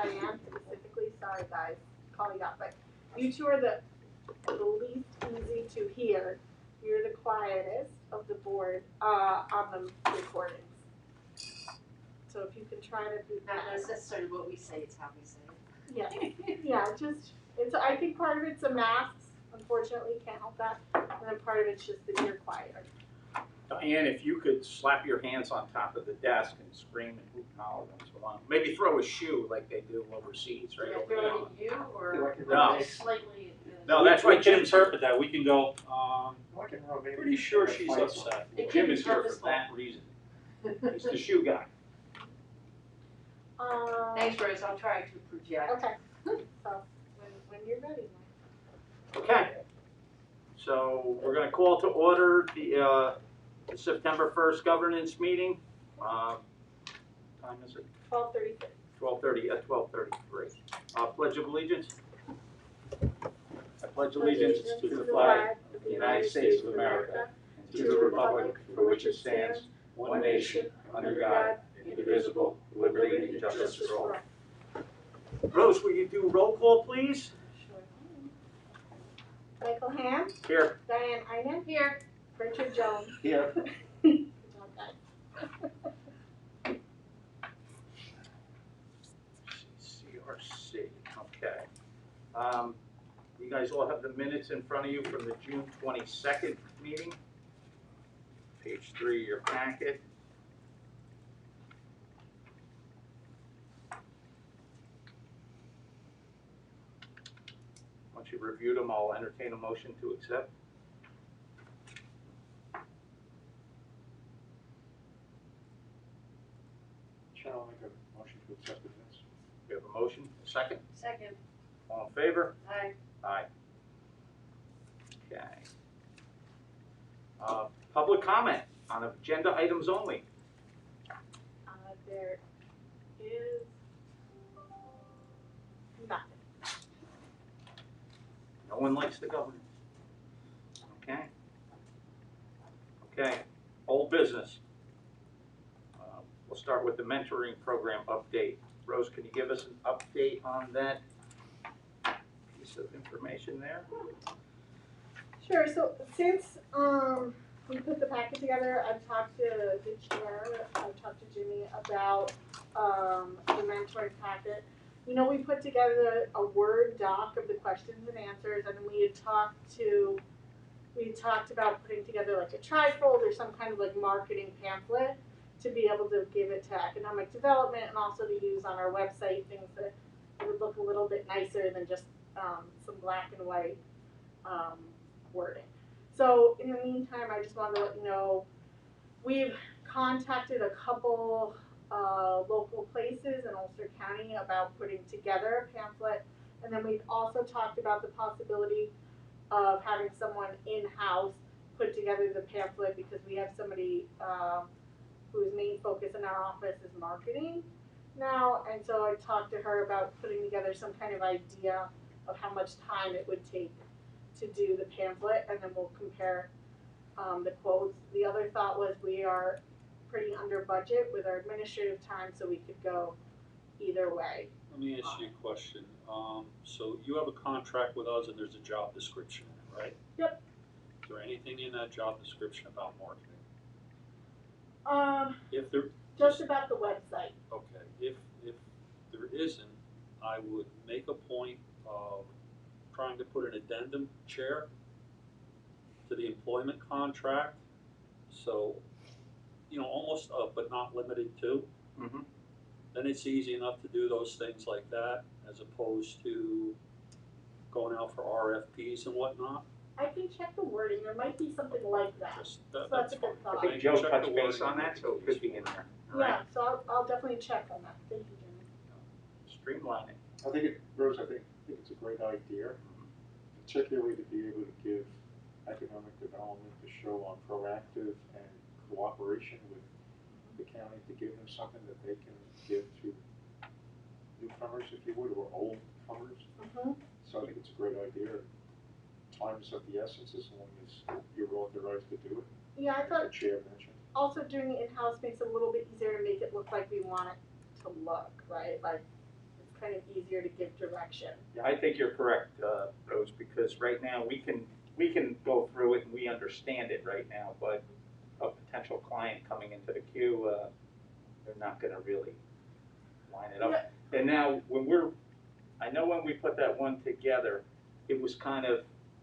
Diane specifically, sorry guys, calling you out, but you two are the least easy to hear. You're the quietest of the board, on the recordings. So if you can try to do Not that. necessarily what we say, it's how we say it. Yeah, just, I think part of it's the masks, unfortunately, can't help that, and then part of it's just that you're quieter. Diane, if you could slap your hands on top of the desk and scream and hoot and holler once in a while. Maybe throw a shoe like they do overseas, right? Yeah, over throw there. it at you or No. just slightly. No, that's why we can Jim's here. interpret that. We can go, pretty sure she's upset. It could Jim be is here for purposeful. that reason. He's the shoe guy. Thanks, Rose, I'll try to project. Okay, so when you're ready, Mike. Okay. So we're gonna call to order the September 1st governance meeting. Time is it? 12:33. 12:30 at 12:33. Pledge of allegiance. I pledge allegiance to the flag of the United States of America and to the republic for which it stands, one nation, under God, indivisible, with liberty and justice for all. Rose, will you do roll call, please? Sure. Michael Ham, Here. Diane Einen, Here. Richard Jones. Here. Good job, guys. CRC, okay. You guys all have the minutes in front of you from the June 22nd meeting. Page 3 of your packet. Once you've reviewed them, I'll entertain a motion to accept. Chair, I'll make a motion to accept the minutes. We have a motion, a second. Second. All in favor? Aye. Aye. Okay. Public comment on agenda items only. There is nothing. No one likes the government. Okay. Okay, old business. We'll start with the mentoring program update. Rose, can you give us an update on that piece of information there? Sure, so since we put the packet together, I've talked to the chair, I've talked to Jimmy about the mentoring packet. You know, we put together a Word doc of the questions and answers, and we had talked about putting together like a trifold or some kind of like marketing pamphlet to be able to give it to economic development and also to use on our website, things that would look a little bit nicer than just some black and white wording. So in the meantime, I just wanted to let you know, we've contacted a couple local places in Ulster County about putting together a pamphlet, and then we've also talked about the possibility of having someone in-house put together the pamphlet, because we have somebody whose main focus in our office is marketing now, and so I talked to her about putting together some kind of idea of how much time it would take to do the pamphlet, and then we'll compare the quotes. The other thought was we are pretty under budget with our administrative time, so we could go either way. Let me ask you a question. So you have a contract with us and there's a job description in it, right? Yep. Is there anything in that job description about marketing? If there, Just about the website. okay, if there isn't, I would make a point of trying to put an addendum, Chair, to the employment contract. So, you know, almost but not limited to. Mm-hmm. Then it's easy enough to do those things like that as opposed to going out for RFPs and whatnot. I can check the wording, there might be something like that. Just, So that's that's a fine. good thought. I think Joe touched base on that, so it could be in there. All right. Yeah, so I'll definitely check on that, thank you, Jimmy. Streamline it. I think Rose, I think it's a great idea, particularly to be able to give economic development to show on proactive and cooperation with the county, to give them something that they can give to newcomers, if you would, or old comers. Mm-hmm. So I think it's a great idea. Time is of the essence as long as you're authorized to do it. Yeah, I As thought the chair mentioned. also doing it in-house makes it a little bit easier to make it look like we want it to look, right? Like, it's kind of easier to give direction. Yeah, I think you're correct, Rose, because right now we can go through it and we understand it right now, but a potential client coming into the queue, they're not gonna really line it up. And now, I know when we put that one together, it was kind of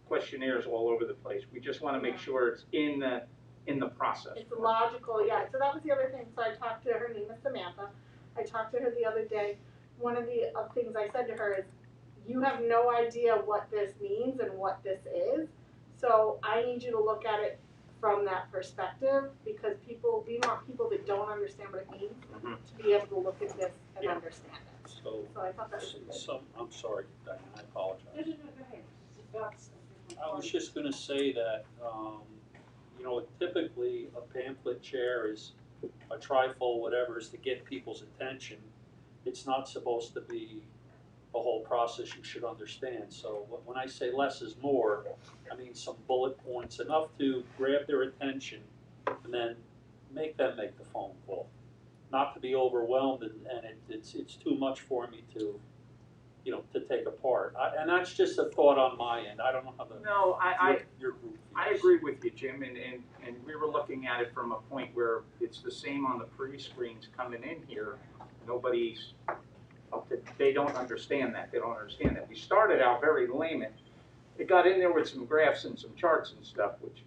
questionnaires all over the place. We just wanna make sure it's in the process. It's logical, yeah, so that was the other thing, so I talked to her, name is Samantha, I talked to her the other day. One of the things I said to her is, you have no idea what this means and what this is, so I need you to look at it from that perspective, because we want people that don't understand what it means to be able to look at this and Yeah. understand it. So, So I thought that was good. I'm sorry, Diane, I apologize. No, go ahead. It's about a different I was part. just gonna say that, you know, typically a pamphlet chair is a trifold, whatever, is to get people's attention. It's not supposed to be a whole process you should understand. So when I say less is more, I mean some bullet points, enough to grab their attention and then make them make the phone call. Not to be overwhelmed and it's too much for me to, you know, to take apart. And that's just a thought on my end. I don't know how No, your group feels. I agree with you, Jim, and we were looking at it from a point where it's the same on the pre-screens coming in here. Nobody's they don't understand that. They don't understand that. We started out very layman. It got in there with some graphs and some charts and stuff, which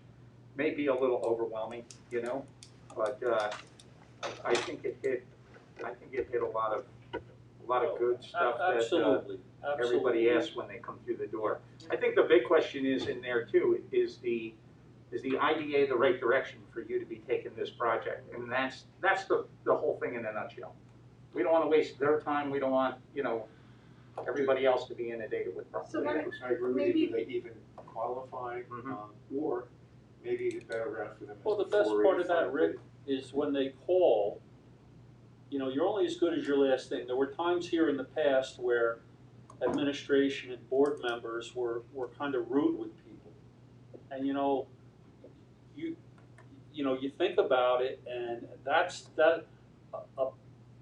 may be a little overwhelming, you know, but I think it hit a lot of good stuff that Absolutely. everybody asks when they come through the door. I think the big question is in there too, is the IDA the right direction for you to be taking this project? And that's the whole thing in a nutshell. We don't want to waste their time. We don't want, you know, everybody else to be inundated with problems. So then I agree with maybe- you, do they even qualify, or maybe the better route for them is Well, the best 4, part of 8, 5, that, Rick, is when they call, you know, you're only as good as your last thing. There were times here in the past where administration and board members were kind of rude with people. And you know, you think about it, and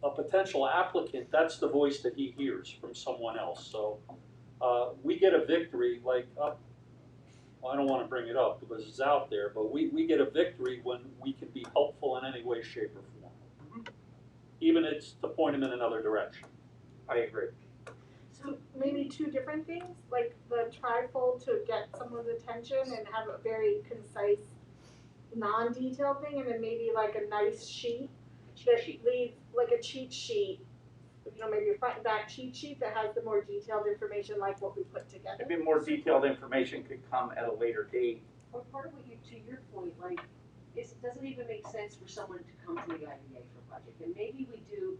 a potential applicant, that's the voice that he hears from someone else. So we get a victory, like, well, I don't want to bring it up because it's out there, but we get a victory when we can be helpful in any way, shape, or form. Even it's to point him in another direction. I agree. So maybe two different things, like the trifold to get someone's attention and have a very concise, non-detailed thing, and then maybe like a nice sheet that leads, like a cheat sheet, you know, maybe a front and back cheat sheet that has the more detailed information like what we put together. Maybe more detailed information could come at a later date. Or part of what to your point, like, it doesn't even make sense for someone to come to the IDA for a project. And maybe we do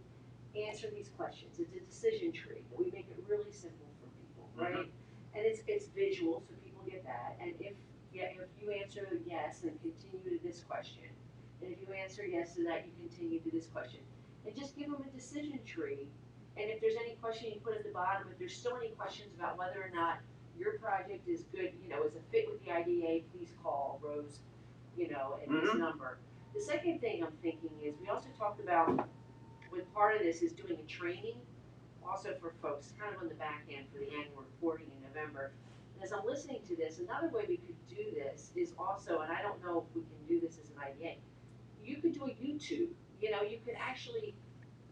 answer these questions. It's a decision tree, that we make it really simple for people, right? And it's visual, so people get that. And if you answer yes and continue to this question, and if you answer yes to that, you continue to this question. And just give them a decision tree. And if there's any question, you put at the bottom. If there's still any questions about whether or not your project is good, you know, is a fit with the IDA, please call Rose, you know, at this number. The second thing I'm thinking is, we also talked about, with part of this is doing a training, also for folks, kind of on the back end for the annual reporting in November. And as I'm listening to this, another way we could do this is also, and I don't know if we can do this as an IDA, you could do a YouTube. You know, you could actually,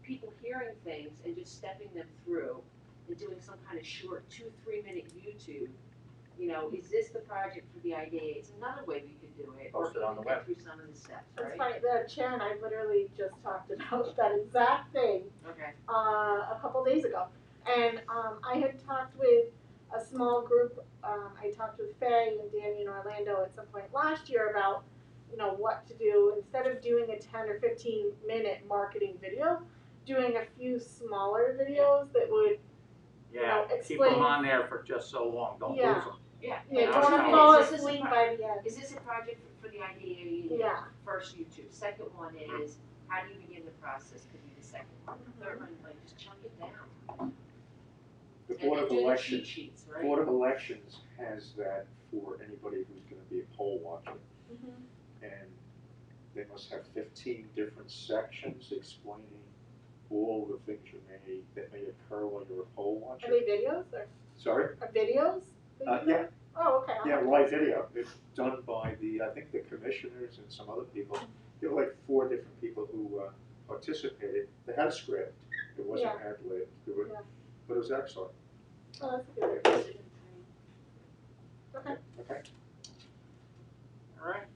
people hearing things and just stepping them through and doing some kind of short 2-3 minute YouTube. You know, is this the project for the IDA? It's another way we could do it, or Post it on even the get web. through some of the steps, It's right? funny, the chair and I literally just talked about that exact thing Okay. a couple days ago. And I had talked with a small group, I talked with Faye and Danny in Orlando at some point last year about, you know, what to do. Instead of doing a 10 or 15 minute marketing video, doing a few smaller videos that would, Yeah, keep explain- them on there for just so long, don't lose Yeah. them. Yeah. you Yeah, don't want to it's fall Is this a asleep pro- by the end. Is this a project for the IDA? Yeah. First YouTube. Second one is, how do you begin the process? Could be the second one. Third one, like, just chunk it down. The And Board then of do the cheat Elections, sheets, right? Board of Elections has that for anybody who's gonna be a poll watcher. And they must have 15 different sections explaining all the things that may occur while you're a poll Are watcher. they videos or Sorry? are videos? that you Yeah, make? Oh, okay. I'll yeah, have to- live video. It's done by I think the commissioners and some other people. There were like 4 different people who participated. They had a script. It wasn't Yeah. ad-libbed, Yeah. but it was excellent. Oh, that's a good idea. Okay. Okay. All right.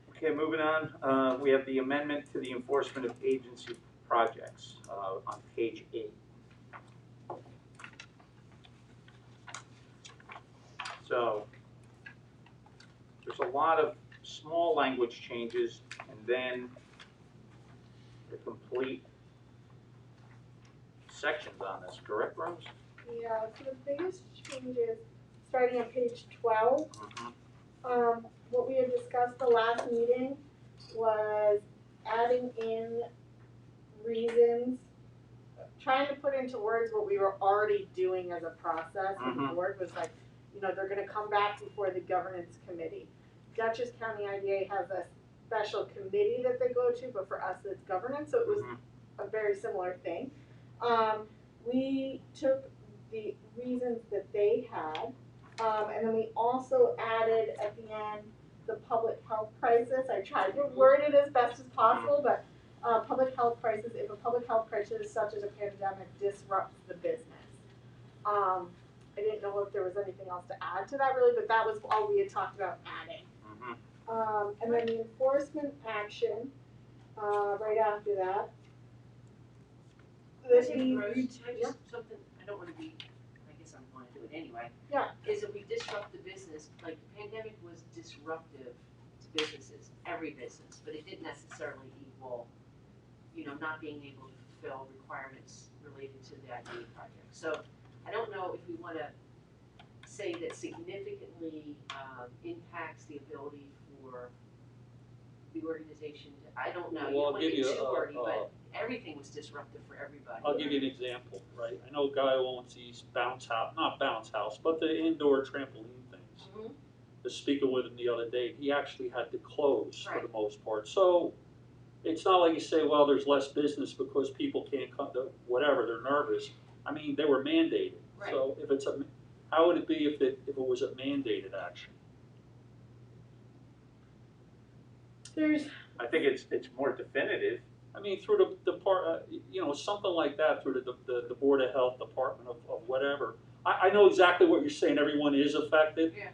Okay, moving on, we have the amendment to the enforcement of agency projects, on page 8. So, there's a lot of small language changes, and then the complete sections on this, correct, Rose? Yeah, so the biggest changes, starting on page 12, what we had discussed the last meeting was adding in reasons, trying to put into words what we were already doing as a process. And the Mhm. board was like, you know, they're gonna come back before the governance committee. Dutchess County IDA has a special committee that they go to, but for us it's governance, so it was Mhm. a very similar thing. We took the reasons that they had, and then we also added at the end the public health crisis. I tried to word it as best as possible, but public health crisis, if a public health crisis such as a pandemic disrupts the business. I didn't know if there was anything else to add to that really, but that was all we had talked about adding. Mhm. And then the enforcement action, right after that. Can I That say, we, Rose, can I yeah. just, something, I don't wanna be, I guess I wanna do it anyway. Yeah. Is that we disrupt the business, like the pandemic was disruptive to businesses, every business, but it didn't necessarily equal, you know, not being able to fulfill requirements related to the IDA project. So I don't know if we wanna say that significantly impacts the ability for the organization to, I don't know, you Well, I'll don't wanna give get you too a- wordy, but everything was disruptive for everybody. I'll give you an example, right? I know a guy who owns these not bounce house, but the indoor trampoline things. Mhm. Was speaking with him the other day, he actually had to close for Right. the most part. So it's not like you say, well, there's less business because people can't come to whatever, they're nervous. I mean, they were mandated. Right. So if it's how would it be if it was a mandated action? there's, I think it's more definitive. I mean, through the part, you know, something like that through the Board of Health, Department of whatever. I know exactly what you're saying, everyone is affected. Yeah.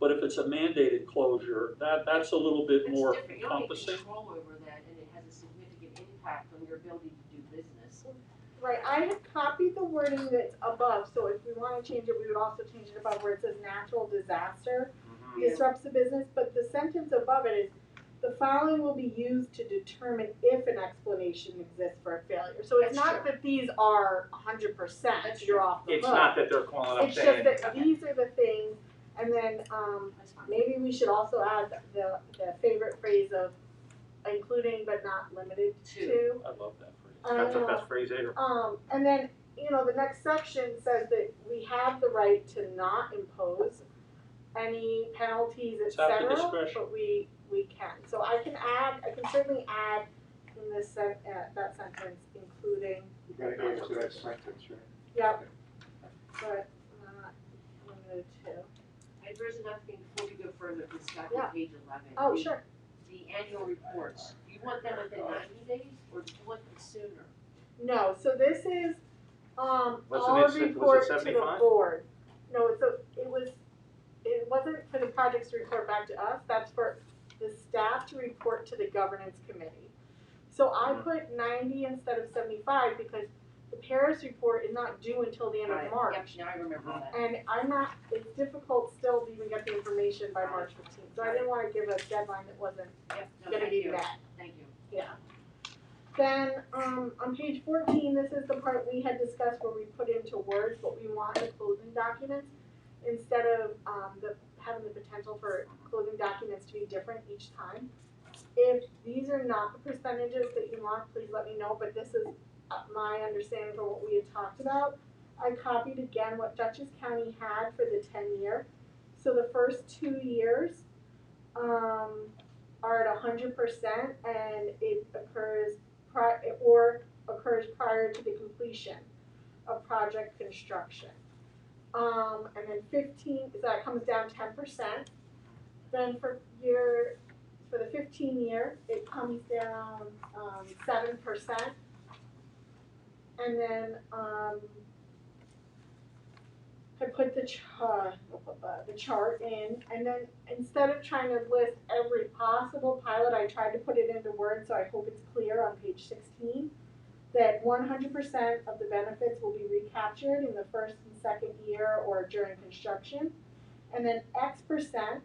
But if it's a mandated closure, that's a little bit It's more different, you don't have encompassing. control over that, and it has a significant impact on your ability to do business. right, I had copied the wording that's above, so if we wanna change it, we would also change it above where it says natural disaster Yeah. disrupts the business, but the sentence above it is, the following will be used to determine if an explanation exists for a failure. So it's That's not true. that these are 100%, That's you're true. off the hook. It's not that they're calling up It's just saying, that Okay. these are the things, and then, That's fine. maybe we should also add the favorite phrase of including but not limited to. I love that phrase. that's the best phrase ever. And then, you know, the next section says that we have the right to not impose any penalties, et It's at the cetera, discretion. but we can. So I can certainly add in this that sentence, including, You gotta add to that sentence, right? yep, but not limited to. There's another thing before we go further, it's got Yeah. on page 11. Oh, The- sure. The annual reports, do you want them within 90 days, or do you want them sooner? No, so this is, Wasn't all it report to the 75? board. No, it wasn't for the projects to report back to us, that's for the staff to report to the governance committee. So I Mhm. put 90 instead of 75 because the Paris report is not due until the end of March. Yep, now I remember all that. And it's difficult still to even get the information by March 15th, so I didn't wanna give a deadline that wasn't Yep, no, gonna thank be you, met. thank you. Yeah. Then, on page 14, this is the part we had discussed where we put into words what we want in the closing documents, instead of, having the potential for closing documents to be different each time. If these are not the percentages that you want, please let me know, but this is my understanding for what we had talked about. I copied again what Dutchess County had for the 10-year. So the first 2 years, are at 100% and it occurs prior to the completion of project construction. And then 15, so that comes down 10%. Then for the 15 year, it comes down 7%. And then I put the chart in, and then instead of trying to list every possible pilot, I tried to put it into Word, so I hope it's clear on page 16, that 100% of the benefits will be recaptured in the first and second year or during construction, and then X%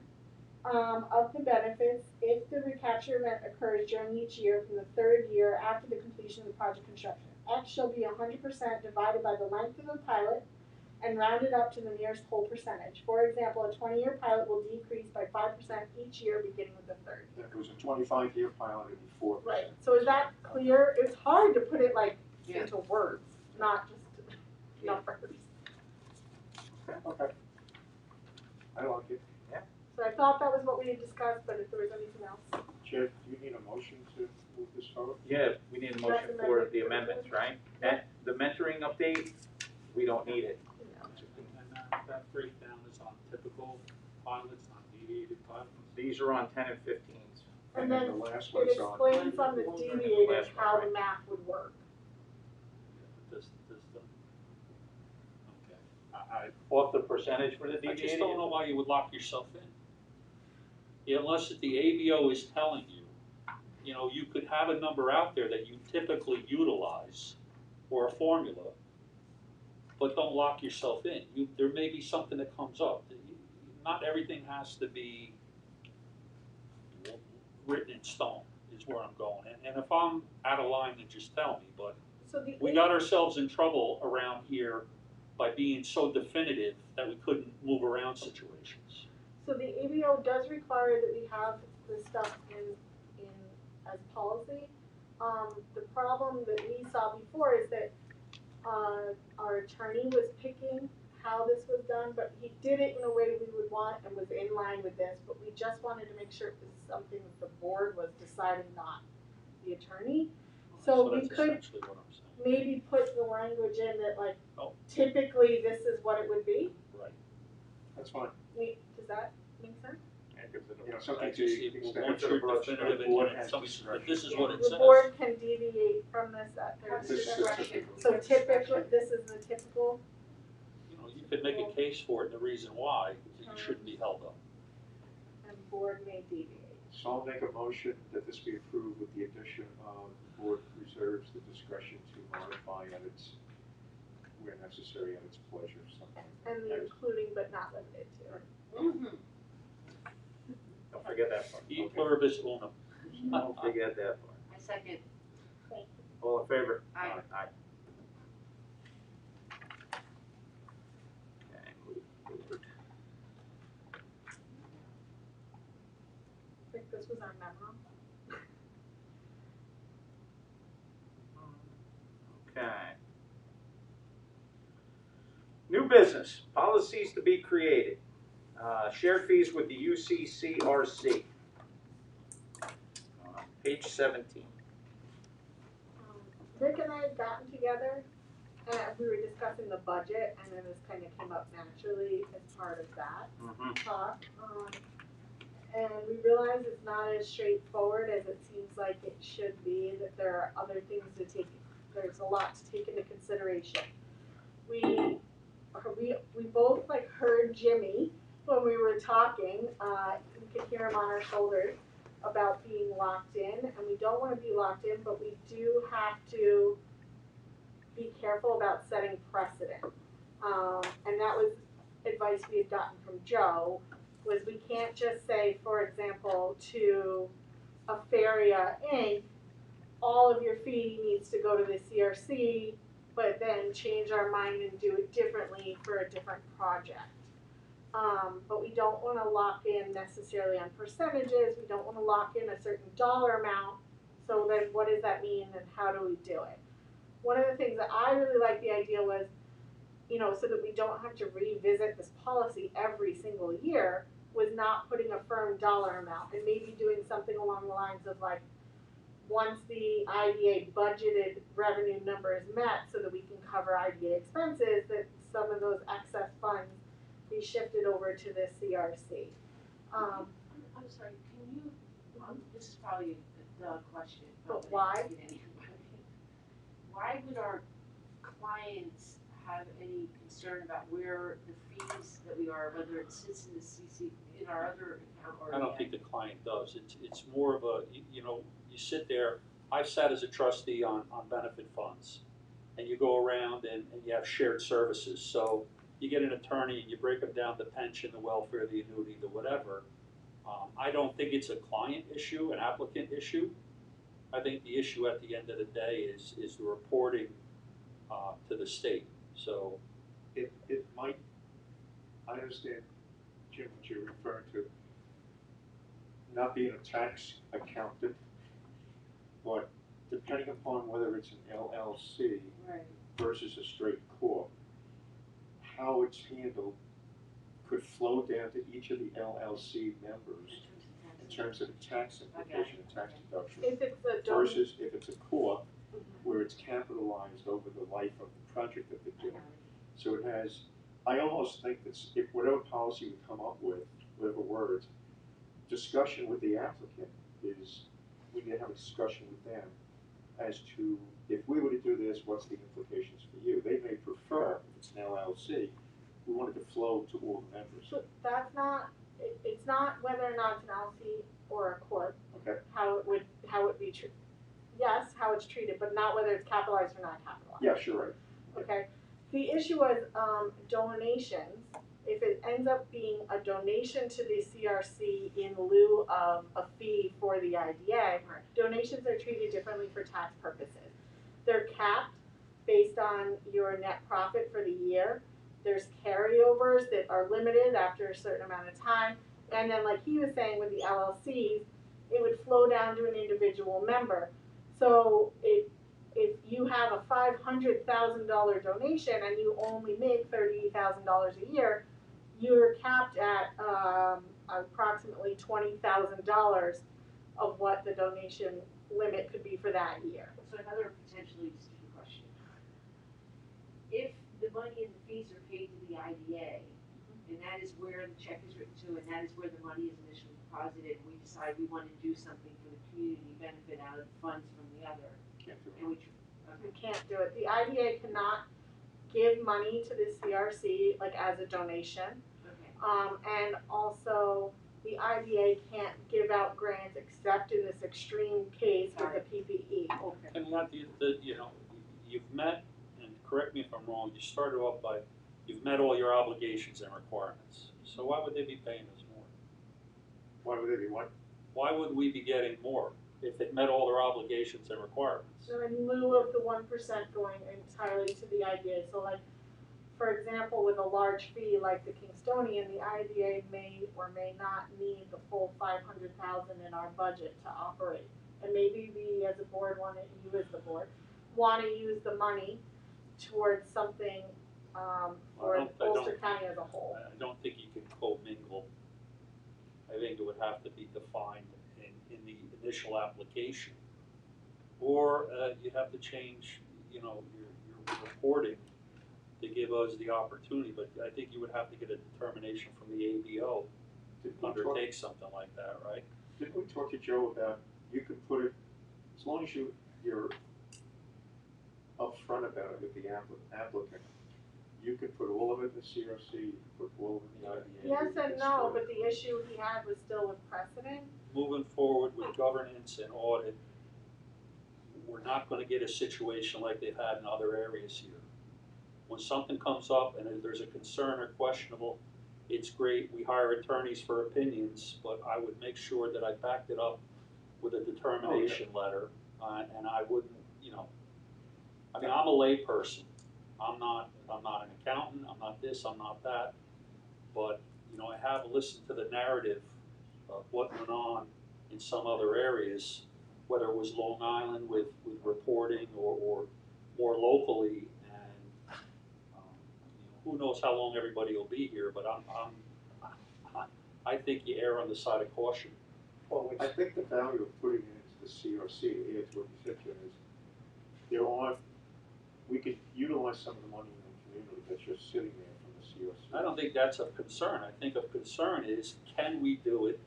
of the benefits if the recapture event occurs during each year from the third year after the completion of the project construction. X shall be 100% divided by the length of the pilot and rounded up to the nearest whole percentage. For example, a 20-year pilot will decrease by 5% each year beginning with the third year. If it was a 25-year pilot, it'd be 4%. Right, so is that clear? It's hard to put it like Yeah. into words, not just numbers. Okay. I like it. So I thought that was what we had discussed, but if there was anything else. Chair, do you need a motion to move this forward? Yeah, we need a motion for the amendments, right? And the mentoring update, we don't need it. And that breakdown is on typical pilots, on deviated pilots. These are on 10 and 15s. And then then the last it one's on. explains on the deviated how the math would work. This, okay. Off the percentage for the I deviated? just don't know why you would lock yourself in. Unless the ABO is telling you, you could have a number out there that you typically utilize or a formula, but don't lock yourself in. There may be something that comes up. Not everything has to be written in stone, is where I'm going. And if I'm out of line, then just tell me, but So the we got ourselves in trouble around here by being so definitive that we couldn't move around situations. So the ABO does require that we have this stuff in as policy. The problem that we saw before is that our attorney was picking how this was done, but he did it in a way we would want and was in line with this, but we just wanted to make sure it was something that the board was deciding, not the attorney. So we that's could essentially what I'm saying. maybe put the language in that like, Oh. typically this is what it would be. Right. That's fine. Does that make sense? Something I to just, extend once to you're the board, definitive the and board and has some, discretion. but this is Yeah, what it the says. board can deviate from this at their Has This is discretion. typical. So typically, this is the typical, You could make a case for it and the reason why you shouldn't be held up. and board may deviate. So I'll make a motion that this be approved with the addition of the board reserves the discretion to modify at its, where necessary, at its pleasure, something. And the including but not limited to. Mm-hmm. Don't forget that part. E pluribus unum. Don't forget that part. I second. All in favor? Aye. Aye. Okay, move forward. I think this was our memo. Okay. New business, policies to be created. Shared fees with the UCCRC. Page 17. Rick and I had gotten together and we were discussing the budget, and then this kind of came up naturally as part of that talk. And we realized it's not as straightforward as it seems like it should be, that there are other things to take, there's a lot to take into consideration. We both like heard Jimmy when we were talking, you could hear him on our shoulders about being locked in, and we don't want to be locked in, but we do have to be careful about setting precedent. And that was advice we had gotten from Joe, was we can't just say, for example, to Afaria Inc., all of your fee needs to go to the CRC, but then change our mind and do it differently for a different project. But we don't want to lock in necessarily on percentages, we don't want to lock in a certain dollar amount, so then what does that mean and how do we do it? One of the things that I really liked the idea was, so that we don't have to revisit this policy every single year, was not putting a firm dollar amount, and maybe doing something along the lines of like, once the IDA budgeted revenue number is met, so that we can cover IDA expenses, that some of those excess funds be shifted over to the CRC. I'm sorry, can you, this is probably a Doug question. But why? Why would our clients have any concern about where the fees that we are, whether it sits in the CC, in our other account or? I don't think the client does. It's more of a, you know, you sit there, I've sat as a trustee on benefit funds. And you go around and you have shared services. So you get an attorney and you break them down, the pension, the welfare, the annuity, the whatever. I don't think it's a client issue, an applicant issue. I think the issue at the end of the day is the reporting to the state. So It might, I understand, Jim, what you're referring to, not being a tax accountant, but depending upon whether it's an LLC Right. versus a straight corp, how it's handled could flow down to each of the LLC members in terms of the tax implication and tax deduction. If it's a Versus if it's a corp, where it's capitalized over the life of the project that they're doing. So it has, I almost think that if whatever policy we come up with, whatever words, discussion with the applicant is, we need to have a discussion with them as to, if we were to do this, what's the implications for you? They may prefer, if it's an LLC, we want it to flow to all the members. So that's not, it's not whether or not it's an LLC or a corp, Okay, how it be treated. Yes, how it's treated, but not whether it's capitalized or not capitalized. yes, you're right. Okay, the issue was donations. If it ends up being a donation to the CRC in lieu of a fee for the IDA, donations are treated differently for tax purposes. They're capped based on your net profit for the year. There's carryovers that are limited after a certain amount of time. And then like he was saying with the LLCs, it would flow down to an individual member. So if you have a $500,000 donation and you only make $30,000 a year, you're capped at approximately $20,000 of what the donation limit could be for that year. So another potentially stupid question. If the money and the fees are paid to the IDA, and that is where the check is written to, and that is where the money is initially deposited, and we decide we want to do something for the community benefit out of the funds from the other, Can't do it. and we, You can't do it. The IDA cannot give money to the CRC like as a donation. okay. And also the IDA can't give out grants except in this extreme case with the PPE. Okay. And not you know, you've met, and correct me if I'm wrong, you started off by, you've met all your obligations and requirements. So why would they be paying us more? Why would they be what? Why would we be getting more if they met all their obligations and requirements? So in lieu of the 1% going entirely to the IDA, so like, for example, with a large fee like the Kingstonian, the IDA may or may not need the full $500,000 in our budget to operate. And maybe we as a board want to, you as the board, want to use the money towards something for Ulster County as a whole. I don't think you can commingle. I think it would have to be defined in the initial application. Or you'd have to change, you know, your reporting to give us the opportunity, but I think you would have to get a determination from the ABO to undertake something like that, right? Didn't we talk to Joe about, you could put it, as long as you're upfront about it with the applicant, you could put all of it in the CRC, you could put all of it in the IDA. Yes you and could no, split but the issue he had was still with precedent. Moving forward with governance and audit, we're not gonna get a situation like they've had in other areas here. When something comes up and there's a concern or questionable, it's great, we hire attorneys for opinions, but I would make sure that I backed it up with a determination letter, and I wouldn't, you know, I mean, I'm a lay person. I'm not an accountant, I'm not this, I'm not that, but, you know, I have listened to the narrative of what went on in some other areas, whether it was Long Island with reporting or more locally, and you know, who knows how long everybody will be here, but I think you err on the side of caution. Well, I think the value of putting it into the CRC, to add to what you said, Jim, is we could utilize some of the money in the community that's just sitting there from the CRC. I don't think that's of concern. I think of concern is, can we do it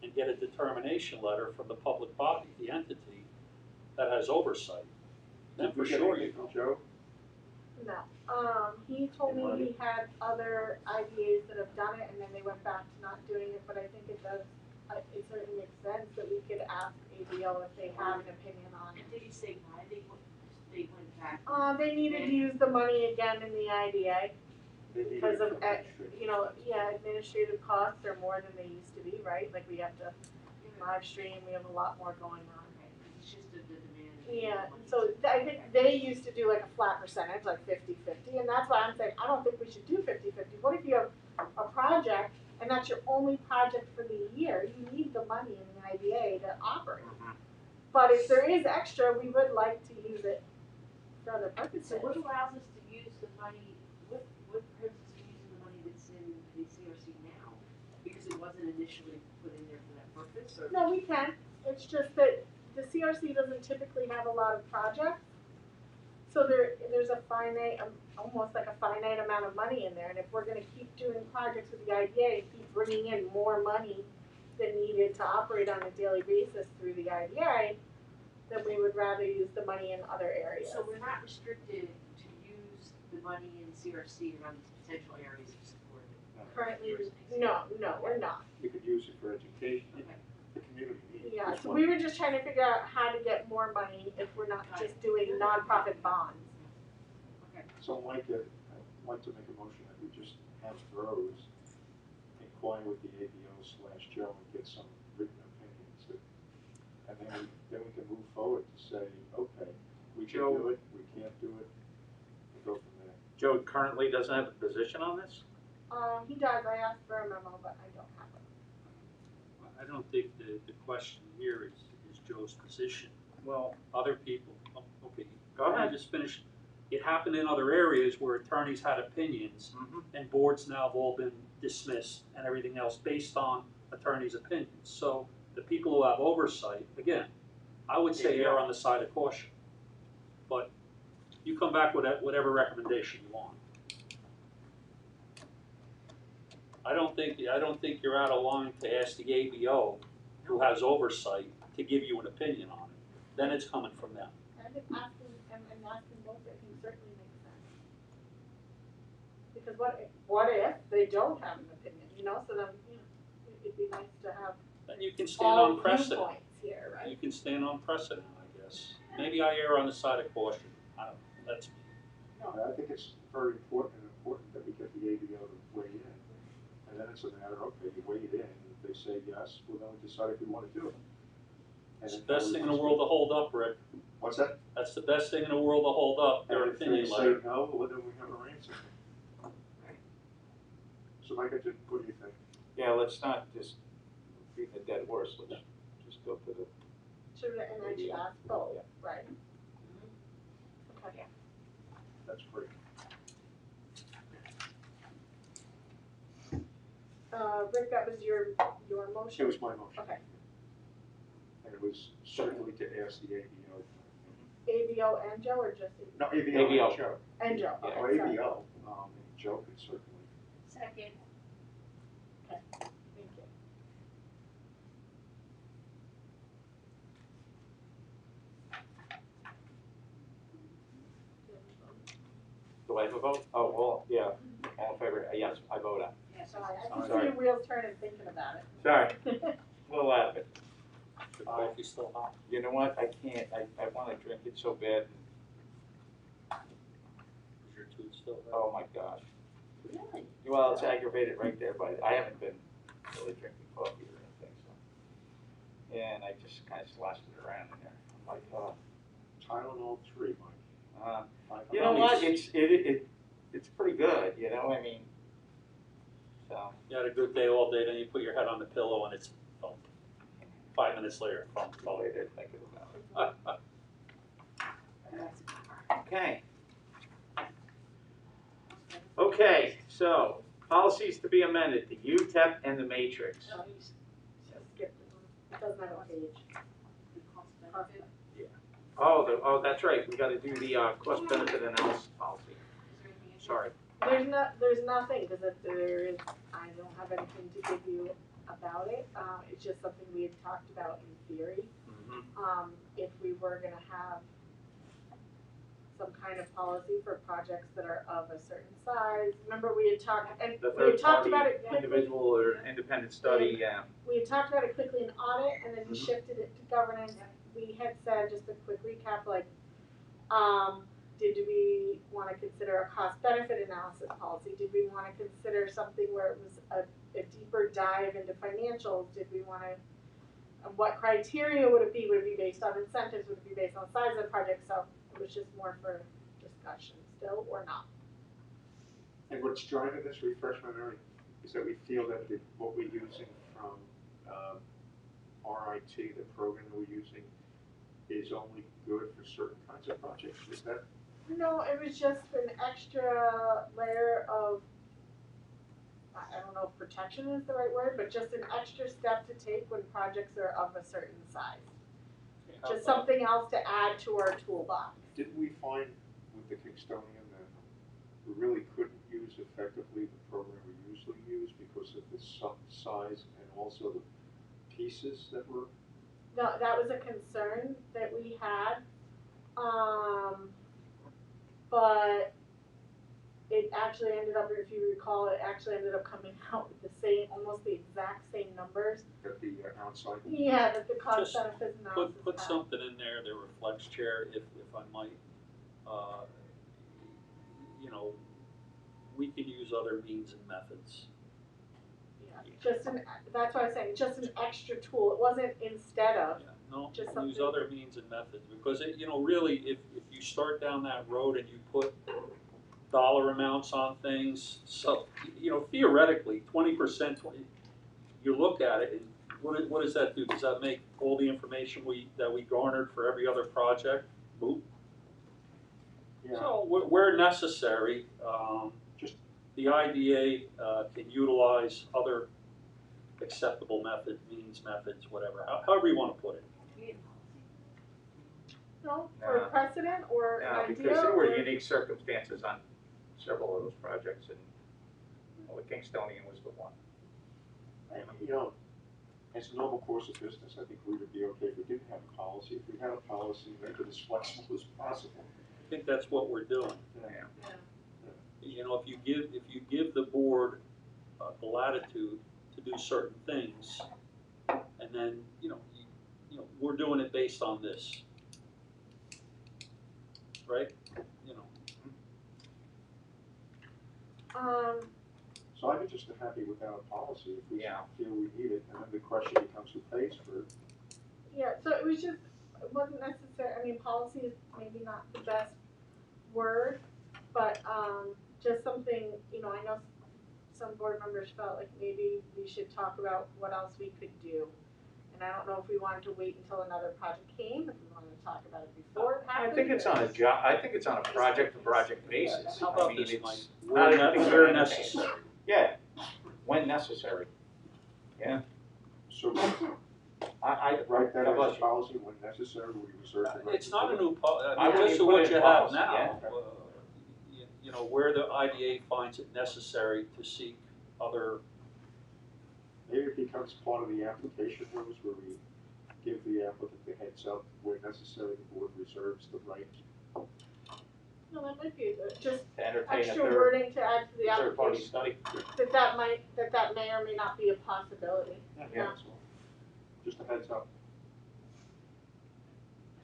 and get a determination letter from the public body, the entity that has oversight? Then Did for we get sure anything you from Joe? No, he told me he had other IDAs that have done it and then they went back to not doing it, but I think it does, it certainly makes sense that we could ask ABO if they have an opinion on it. Did you say why they went back? They needed to use the money again in the IDA They needed because it of, for administration. administrative costs are more than they used to be, right? Like we have to live stream, we have a lot more going on. Okay, it's just the demand. Yeah, so I think they used to do like a flat percentage, like 50-50, and that's why I'm saying, I don't think we should do 50-50. What if you have a project and that's your only project for the year? You need the money in the IDA to operate. But if there is extra, we would like to use it for other purposes. So what allows us to use the money, what prohibits us from using the money that's in the CRC now? Because it wasn't initially put in there for that purpose, or? No, we can, it's just that the CRC doesn't typically have a lot of projects. So there's a finite, almost like a finite amount of money in there, and if we're gonna keep doing projects with the IDA and keep bringing in more money than needed to operate on a daily basis through the IDA, then we would rather use the money in other areas. So we're not restricted to use the money in CRC around these potential areas of support? Currently, Yours makes no, we're not. We could use it for education, Okay. the community needs. Yeah, This so one- we were just trying to figure out how to get more money if we're not just doing nonprofit bonds. Okay. So I'd like to make a motion that we just have Rose inquire with the ABO/Joe and get some written opinions. And then we can move forward to say, okay, we can Joe- do it, we can't do it, and go from there. Joe currently doesn't have a position on this? He does, I asked for a memo, but I don't have it. I don't think the question here is Joe's position. Well, Other people, okay. Go let me ahead. just finish. It happened in other areas where attorneys had opinions and boards now have all been dismissed and everything else based on attorneys' opinions. So the people who have oversight, again, I would say err on the side of caution. But you come back with whatever recommendation you want. I don't think you're out of line to ask the ABO, who has oversight, to give you an opinion on it. Then it's coming from them. I think asking, and asking both, I think certainly makes sense. Because what if they don't have an opinion, so then, it'd be nice to have Then you can stand all on precedent. viewpoints here, right? You can stand on precedent, I guess. Maybe I err on the side of caution. I don't know, that's me. No, I think it's very important that we get the ABO to weigh in. And then it's a matter, okay, you weigh it in, and if they say yes, we'll then decide if we want to do it. And It's the then best thing in the world to hold up, Rick. What's that? That's the best thing in the world to hold up, their And if opinion they letter. say no, well, then we have our answer. So Mike, what do you think? yeah, let's not just beat a dead horse, let's just go to the, Should we, and I should ask both, right? Okay. That's great. Rick, that was your It motion? was my motion. Okay. And it was certainly to ask the ABO. ABO and Joe, or just No, ABO ABO. and Joe. and Joe? Yeah. Okay, Or sorry. ABO, and Joe could certainly. Second. Thank you. do I have a vote? Oh, well, yeah, all in favor, yes, I vote aye. Yes. Sorry, I I'm can sorry. see your wheels turning thinking about it. Sorry, little habit. The coffee's still hot. You know what, I can't, I wanna drink it so bad, Is your tooth still hot? oh my gosh. Really? Well, it's aggravated right there, but I haven't been really drinking coffee or anything, so. Yeah, and I just kinda slashed it around in there, I'm like, Tylenol 3, Mike. you know what, it's pretty good, I mean, so. You had a good day all day, then you put your head on the pillow and it's thump. 5 minutes later, thump, All thump. I did think about it. Okay. Okay, so, Policies to be amended, the UTEP and the matrix. No, you just skip it. It doesn't have a page. The cost benefit, Oh, that's right, we gotta do the, cost benefit analysis policy, is there anything in there? sorry. There's nothing, because if there is, I don't have anything to give you about it. It's just something we had talked about in theory. If we were gonna have some kind of policy for projects that are of a certain size. Remember, we had talked, and The we had third talked about party, it quickly. individual or independent study, yeah. We had talked about it quickly in audit, and then we Mhm. shifted it to governance. We had said, just a quick recap, like, did we wanna consider a cost benefit analysis policy? Did we wanna consider something where it was a deeper dive into financials? Did we wanna, what criteria would it be? Would it be based on incentives? Would it be based on size of the project? So it was just more for discussion still, or not. And what's driving this, refresh my memory, is that we feel that what we're using from RIT, the program that we're using, is only good for certain kinds of projects, is that? No, it was just an extra layer of, I don't know if protection is the right word, but just an extra step to take when projects are of a certain size. Just something else to add to our toolbox. Didn't we find with the Kingstonian that we really couldn't use effectively the program we usually use because of the size and also the pieces that were? No, that was a concern that we had, but it actually ended up, if you recall, it actually ended up coming out with the same, almost the exact same numbers. At the outside? Yeah, that the cost Just benefits analysis Put had. something in there that reflects, Chair, if I might, you know, we can use other means and methods. Yeah, just that's what I was saying, just an extra tool, it wasn't instead of. Yeah, no, Just use something- other means and methods, because it, you know, really, if you start down that road and you put dollar amounts on things, so, you know, theoretically, 20%, you look at it, and what does that do? Does that make all the information that we garnered for every other project moot? Yeah, So, where necessary, Just- the IDA can utilize other acceptable methods, whatever, however you wanna put it. No, for No. precedent or Yeah, an idea because there were or- unique circumstances on several of those projects, and, well, the Kingstonian was the one. and, you know, as a normal course of business, I think we would be okay if we didn't have a policy. If we had a policy, make it as flexible as possible. I think that's what we're doing. Yeah. You know, if you give the board the latitude to do certain things, and then, you know, we're doing it based on this. Right? You know, So I'd be just happy without a policy if we Yeah. feel we need it, and then the question becomes who pays for it. Yeah, so it was just, it wasn't necessary, I mean, policy is maybe not the best word, but, just something, you know, I know some board members felt like maybe we should talk about what else we could do. And I don't know if we wanted to wait until another project came, if we wanted to talk about it before it happened. I think it's on a job, I think it's on a project-to-project basis. how I about mean, this, it's Mike? not anything Where to necessary. Yeah, when necessary. Yeah, So I, write that God as bless a you. policy when necessary, we reserve the right. It's to not do a it. new I I mean, wouldn't this is even put what it you in have policy, now. yeah. You know, where the IDA finds it necessary to seek other, Maybe it becomes part of the application rules where we give the applicant the heads up where necessary, the board reserves the right. No, that might be good, just To entertain a extra third, wording to add to the third-party application, study. that may or may not be a possibility. Yeah. That's all. Just a heads up.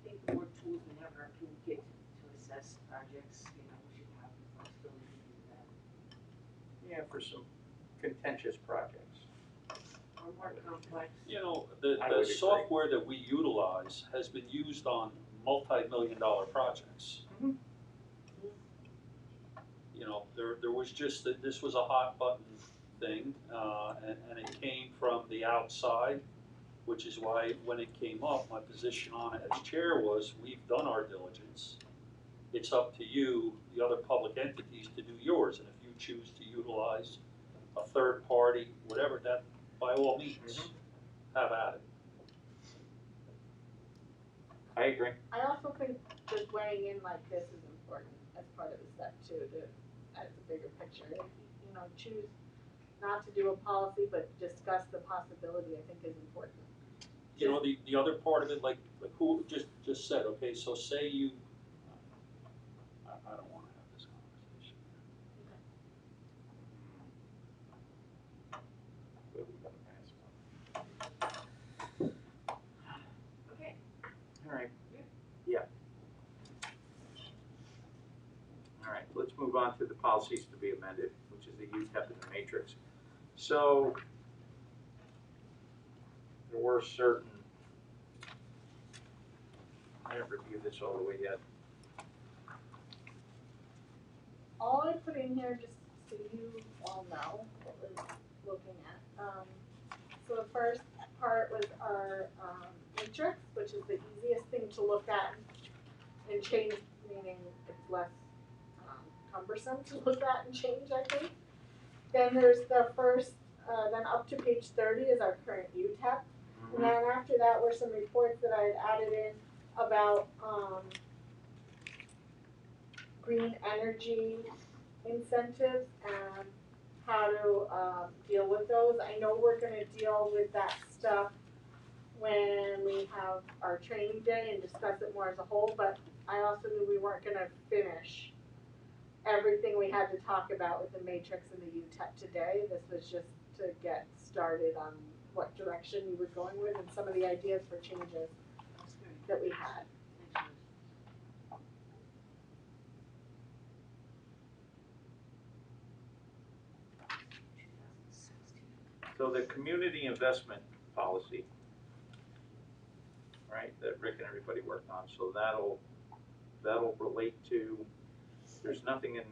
I think the more tools we have in our toolkit to assess projects, you know, we should have the flexibility to do that. Yeah, for some contentious projects. Or more complex. you know, I would the agree. software that we utilize has been used on multi-million-dollar projects. Mhm. You know, there was just, this was a hot button thing, and it came from the outside, which is why when it came up, my position on it as chair was, we've done our diligence. It's up to you, the other public entities, to do yours, and if you choose to utilize a third party, whatever, that, by all means, have at it. I agree. I also think just weighing in like this is important as part of the step too, to, as a bigger picture. You know, choose not to do a policy, but discuss the possibility, I think is important. You know, the other part of it, like who just said, okay, so say you, I don't wanna have this conversation. Where we got a mask on. Okay. All right. Yeah. All right, let's move on to the policies to be amended, which is the UTEP and the matrix. So there were certain, I haven't reviewed this all the way yet. All I put in here, just so you all know what we're looking at. So the first part was our matrix, which is the easiest thing to look at and change, meaning it's less cumbersome to look at and change, I think. Then there's the first, then up to page 30 is our current UTEP. And then after that were some reports that I had added in about green energy incentives and how to deal with those. I know we're gonna deal with that stuff when we have our training day and discuss it more as a whole, but I also knew we weren't gonna finish everything we had to talk about with the matrix and the UTEP today. This was just to get started on what direction you were going with and some of the ideas for changes That's good. that we had. Excellent. So the community investment policy, right, that Rick and everybody worked on, so that'll relate to, there's nothing in,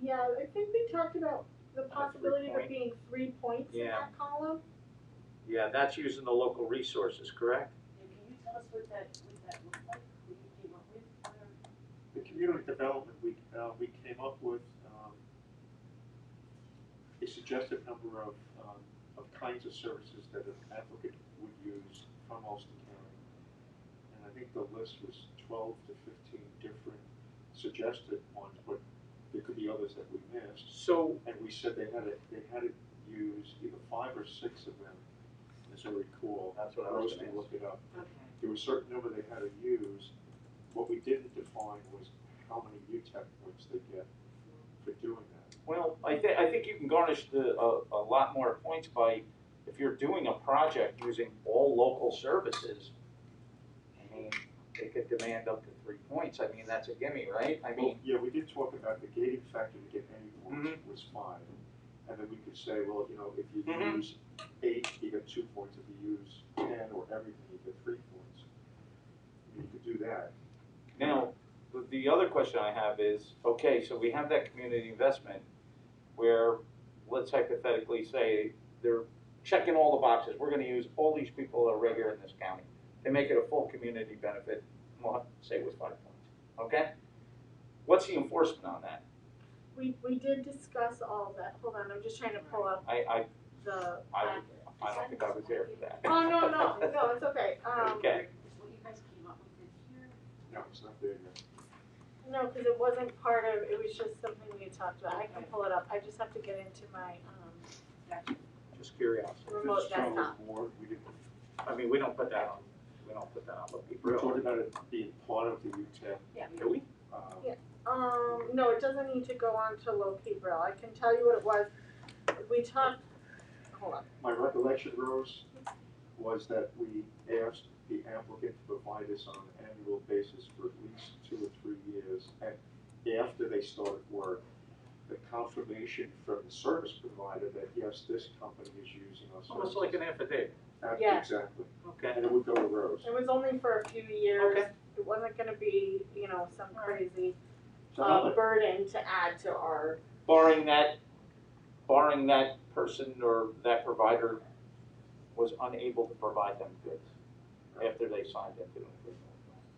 Yeah, I think we talked about the On a possibility of 3-point. it being 3 points in Yeah. that column. yeah, that's using the local resources, correct? And can you tell us what that looked like, what you came up with? The community development, we came up with a suggested number of kinds of services that an applicant would use from Ulster County. And I think the list was 12 to 15 different suggested ones, but there could be others that we missed. So, And we said they had to use either 5 or 6 of them, as I recall. That's what I was Rose gonna can look it up. Okay. There was a certain number they had to use. What we didn't define was how many UTEP points they get for doing that. well, I think you can garnish a lot more points by, if you're doing a project using all local services, I mean, they could demand up to 3 points, I mean, that's a gimme, right? I mean, Well, yeah, we did talk about the gating factor to get any points Mhm. was 5. And then we could say, well, you know, if you Mhm. use 8, you get 2 points. If you use 10 or everything, you get 3 points. You could do that. now, the other question I have is, okay, so we have that community investment where, let's hypothetically say, they're checking all the boxes, we're gonna use all these people that are right here in this county. They make it a full community benefit, well, say it was 5 points, okay? What's the enforcement on that? We did discuss all of that. Hold on, I'm just trying to pull up I the don't packet. think I was there for that. Oh, no, it's okay. Okay. Is what you guys came up with in here? No, it's not there yet. No, because it wasn't part of, it was just something we had talked about. I can pull it up. I just have to get into my, Gotcha. Just curiosity. remote This term was desktop. more, we didn't, I mean, we don't put that on what people we talked really. about it being part of the UTEP. Yeah. Do we? Yeah. No, it doesn't need to go on to Low-Key Brill. I can tell you what it was. We talked, hold on. My recollection, Rose, was that we asked the applicant to provide us on an annual basis for at least 2 or 3 years. And after they started work, the confirmation from the service provider that, yes, this company is using our services. Almost like an affidavit. Yeah. Exactly. Okay. And it would go to Rose. It was only for a few years. Okay. It wasn't gonna be, you know, some crazy So now that- burden to add to our, Barring that person or that provider was unable to provide them goods after they signed into it.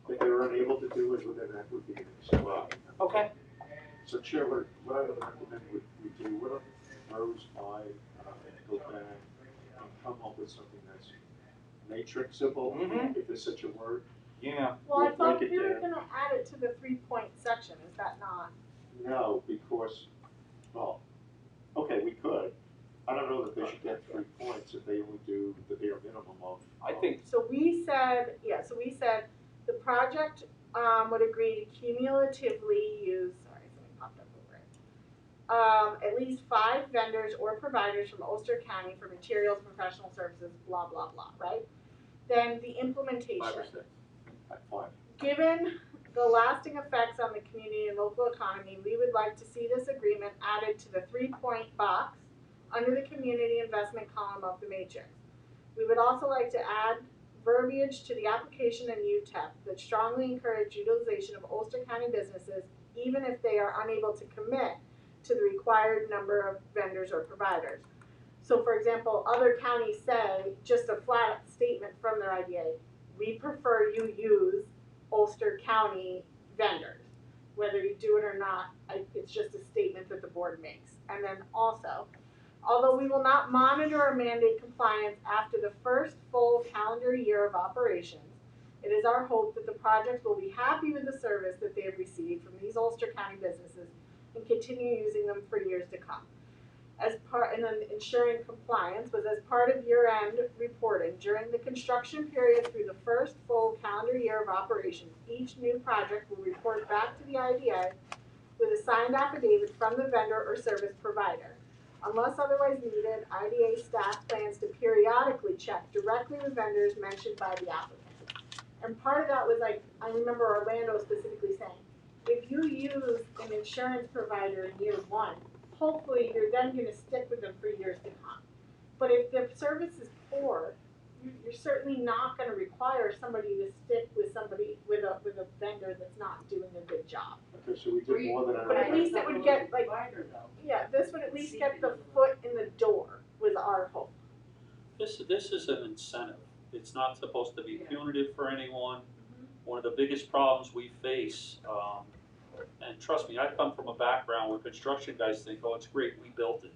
if they were unable to do it, then that would be an exception. Okay. So Chair, what I would recommend we do, what if Rose, I, go back and come up with something that's matrixable, Mhm. if there's such a word. Yeah, Well, I We'll thought break it we were down. gonna add it to the 3-point section, is that not? No, because, well, okay, we could. I don't know that they should get 3 points if they only do the bare minimum of. I think, So we said, the project, would agree to cumulatively use, sorry, something popped up over it. At least 5 vendors or providers from Ulster County for materials, professional services, blah, blah, blah, right? Then the implementation. 5 or 6. At 5. Given the lasting effects on the community and local economy, we would like to see this agreement added to the 3-point box under the community investment column of the matrix. We would also like to add verbiage to the application in UTEP that strongly encourage utilization of Ulster County businesses even if they are unable to commit to the required number of vendors or providers. So for example, other counties say, just a flat statement from their IDA, we prefer you use Ulster County vendors. Whether you do it or not, it's just a statement that the board makes. And then also, although we will not monitor or mandate compliance after the first full calendar year of operations, it is our hope that the projects will be happy with the service that they have received from these Ulster County businesses and continue using them for years to come. And then ensuring compliance was as part of year-end reporting. During the construction period through the first full calendar year of operations, each new project will report back to the IDA with a signed affidavit from the vendor or service provider. Unless otherwise needed, IDA staff plans to periodically check directly with vendors mentioned by the applicant. And part of that was like, I remember Orlando specifically saying, if you use an insurance provider in year 1, hopefully you're then gonna stick with them for years to come. But if the service is poor, you're certainly not gonna require somebody to stick with somebody, with a vendor that's not doing a good job. Okay, so we did more than. But at least it would get, like- Provider though. Yeah, this would at least get the foot in the door, was our hope. This is an incentive. It's not supposed to be Yeah. punitive for anyone. One of the biggest problems we face, and trust me, I come from a background where construction guys think, oh, it's great, we built it.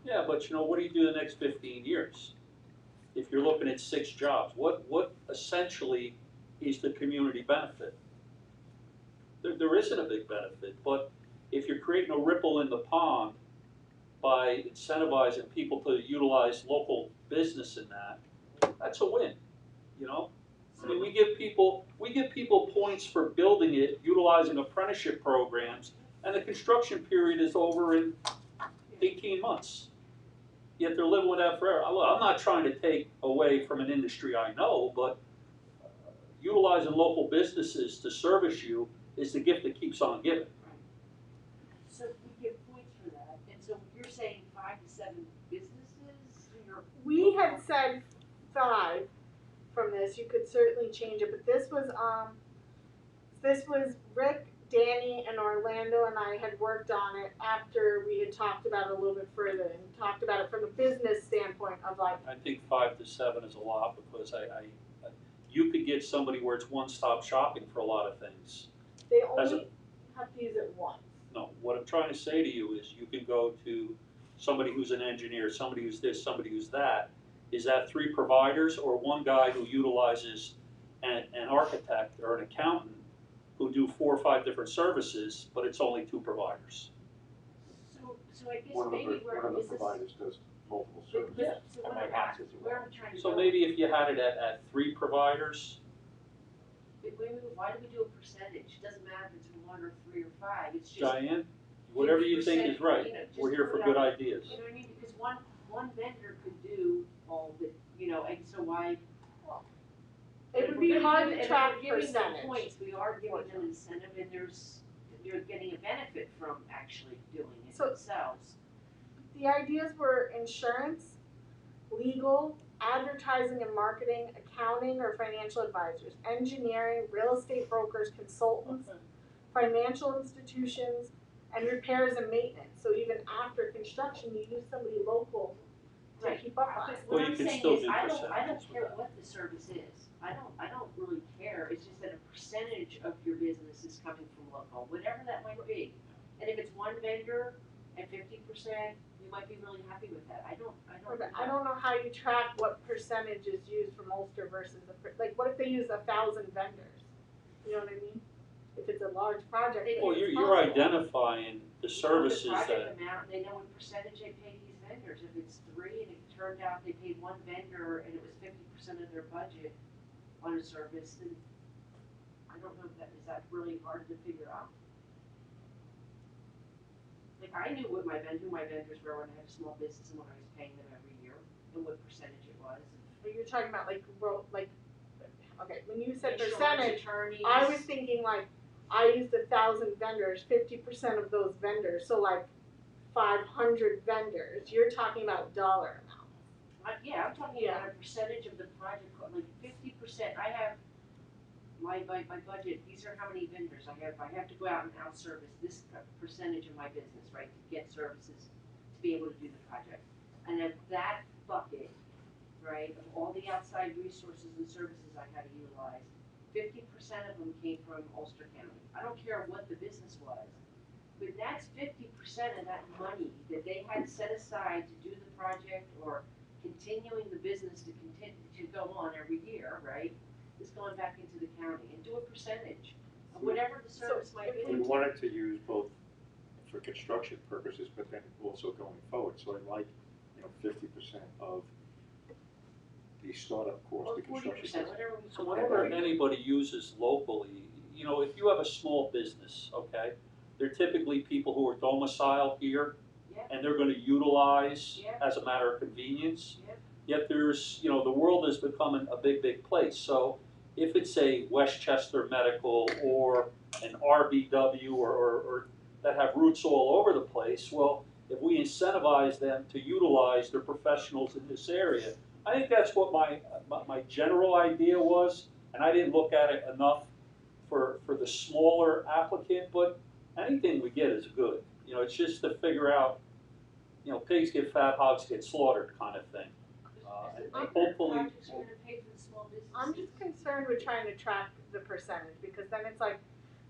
Yeah, but you know, what do you do the next 15 years? If you're looking at 6 jobs, what essentially is the community benefit? There isn't a big benefit, but if you're creating a ripple in the pond by incentivizing people to utilize local business in that, that's a win, you know? I mean, we give people points for building it, utilizing apprenticeship programs, and the construction period is over in 18 months. Yet they're living with that forever. I'm not trying to take away from an industry I know, but utilizing local businesses to service you is the gift that keeps on giving. So we give points for that, and so you're saying 5 to 7 businesses, you're. We had said 5 from this, you could certainly change it, but this was Rick, Danny, and Orlando and I had worked on it after we had talked about it a little bit further and talked about it from a business standpoint of like, I think 5 to 7 is a lot because you could get somebody where it's one-stop shopping for a lot of things. they As only have to use it once. No, what I'm trying to say to you is you can go to somebody who's an engineer, somebody who's this, somebody who's that. Is that 3 providers or one guy who utilizes an architect or an accountant who do 4 or 5 different services, but it's only 2 providers? So I guess One of maybe the where providers does multiple services. So That what might I'm, happen. where I'm trying to So go. maybe if you had it at 3 providers, Why do we do a percentage? It doesn't matter if it's 1 or 3 or 5, it's just. Diane, whatever you think is right, You know, just we're here for put good out- ideas. You know what I mean, because one vendor could do all the, you know, and so why? It if would we're be gonna hard give- to and track if we're giving them percentage. points, we are giving them incentive, and you're getting a benefit from actually doing it So- themselves. The ideas were insurance, legal, advertising and marketing, accounting or financial advisors, engineering, real estate brokers, consultants, financial institutions, and repairs and maintenance. So even after construction, you use somebody local to Right. keep up on it. What Well, you I'm can saying still is, do I don't percentages with care that. what the service is, I don't really care, it's just that a percentage of your business is coming from local, whatever that might be. And if it's one vendor and 50%, they might be really happy with that, I don't Okay, know. I don't know how you track what percentage is used from Ulster versus like, what if they use 1,000 vendors? You know what I mean? If it's a large project, then Well, it's you're possible. identifying the services The that, project amount, they know what percentage they pay these vendors, if it's 3 and it turned out they paid one vendor and it was 50% of their budget on a service, then I don't know if that, is that really hard to figure out? Like, I knew what who my vendors were when I had a small business and what I was paying them every year, and what percentage it was. But you're talking about like, okay, when you said Insurance, percentage, attorneys. I was thinking like, I used 1,000 vendors, 50% of those vendors, so like 500 vendors, you're talking about dollar amount. Yeah, I'm talking about a percentage of the project, like 50%, I have my budget, these are how many vendors I have to go out and out-service this percentage of my business, right, to get services, to be able to do the project. And of that bucket, right, of all the outside resources and services I had to utilize, 50% of them came from Ulster County. I don't care what the business was, but that's 50% of that money that they had set aside to do the project or continuing the business to continue to go on every year, right, is going back into the county, and do a percentage of whatever the service might be. We wanted to use both for construction purposes, but then also going forward, so I like, 50% of the startup cost, Or the construction 40%, cost. whatever we. so whatever anybody uses locally, if you have a small business, okay, they're typically people who are domiciled here, Yeah. and they're gonna utilize Yeah. as a matter of convenience. Yeah. Yet there's, the world is becoming a big, big place, so if it's a Westchester Medical or an RBW or that have roots all over the place, well, if we incentivize them to utilize their professionals in this area, I think that's what my general idea was, and I didn't look at it enough for the smaller applicant, but anything we get is good. It's just to figure out, pigs get fat, hogs get slaughtered kind of thing. And hopefully, Projects are gonna pay for the small businesses. I'm just concerned with trying to track the percentage, because then it's like,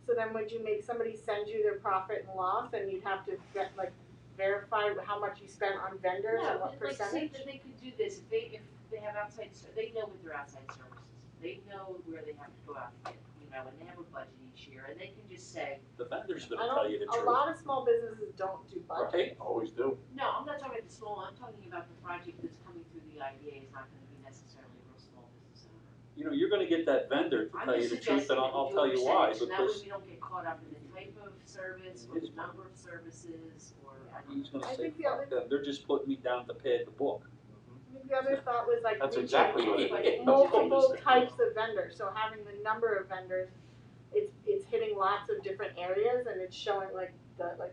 so then would you make somebody send you their profit and loss, and you'd have to get, like, verify how much you spent on vendors and what Like, say percentage? that they could do this, if they have outside, they know what their outside services, they know where they have to go out and get, and they have a budget each year, and they can just say, the vendor's I gonna tell you the don't, a truth. lot of small businesses don't do budget. Right? Always do. no, I'm not talking about the small, I'm talking about the project that's coming through the IDA is not gonna be necessarily a real small business owner. You're gonna get that vendor to I'm tell you just the truth, suggesting and that I'll you do tell a you why, percentage, and that way because we don't get caught up in the type of service or the number of services, or, I don't know. he's gonna I say, think the other- fuck them, they're just putting me down to pad the book. I think the other thought was like That's reaching exactly what it is. multiple types of vendors, so having the number of vendors, it's hitting lots of different areas, and it's showing like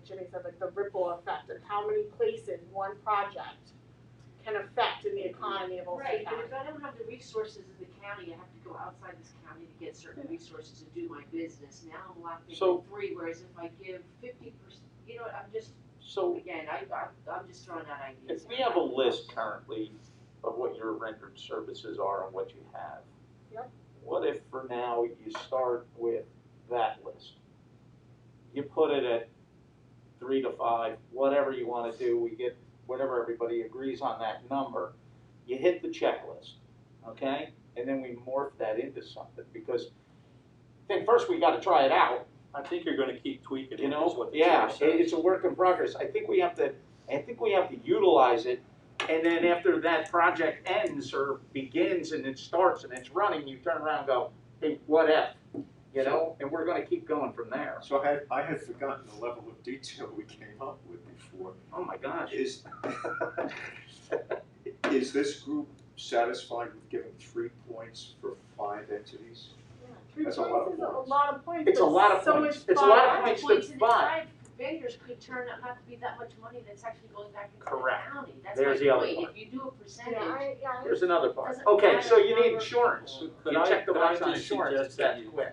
Jimmy said, like the ripple effect of how many places one project can affect in the economy of Ulster Right, but County. if I don't have the resources in the county, I have to go outside this county to get certain resources to do my business. Now I'm locked in So- with 3, whereas if I give 50%, I'm just, So again, I'm just throwing out ideas. if we have a list currently of what your rendered services are and what you have. Yep. What if for now you start with that list? You put it at 3 to 5, whatever you wanna do, we get whatever everybody agrees on that number. You hit the checklist, okay? And then we morph that into something, because I think first we gotta try it out. I think you're gonna keep tweaking it, You is know, what the yeah, chair says. it's a work in progress. I think we have to utilize it, and then after that project ends or begins and it starts and it's running, you turn around and go, hey, what if? And we're gonna keep going from there. So I had forgotten the level of detail we came up with before. Oh my gosh. Is this group satisfied with giving 3 points for 5 entities? Yeah, 3 That's points a lot of is a points. lot of points. It's a but lot of so points. is It's a lot of 5. points. Points, and the but- 5 vendors could turn out not to be that much money that's actually going back into the Correct. county. That's There's my the other point. part. If you do a percentage, Yeah, Here's another part. Doesn't Okay, matter so you the need number of insurance. people. Could You I- check the could I box on just insurance, it's suggest that that you- quick.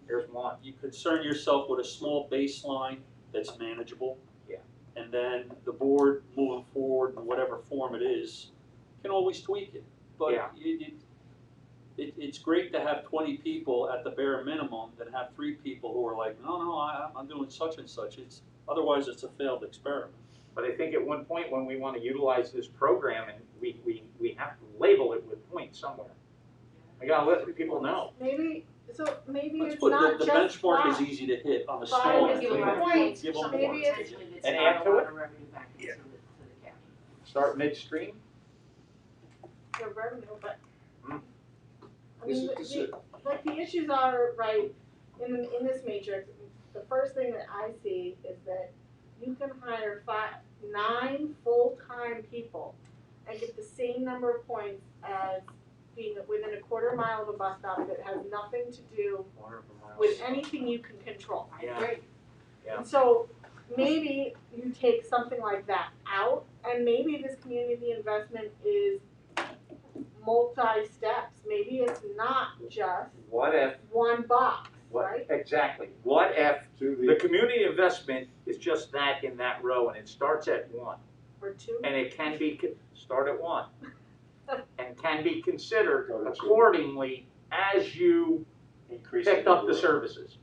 Here's one. You concern yourself with a small baseline that's manageable. Yeah. And then the board moving forward in whatever form it is, can always tweak it. But Yeah. it's great to have 20 people at the bare minimum than have 3 people who are like, no, I'm doing such and such. Otherwise it's a failed experiment. But I think at one point when we want to utilize this program, and we have to label it with points somewhere. I gotta let people know. Maybe Let's it's put, not the just benchmark is five. easy to hit on the Five small is end. Give them the more point. Give them So more. maybe it's- Potentially, it's And not add a to lot it? of revenue back into the county. Start midstream. The revenue, but. Hmm. I mean, like the issues are, right, in this matrix, the first thing that I see is that you can hire 9 full-time people and get the same number of points as being within a quarter mile of a bus stop that has nothing to do with anything you can control. I Yeah. agree. Yeah. And so maybe you take something like that out, and maybe this community investment is multi-steps. Maybe it's not just What if, one box, what, right? exactly, what if To the community investment is just that in that row and it starts at 1? Or 2. And it can be, start at 1. And can be considered Go to 2. accordingly as you increase picked up the number of- services.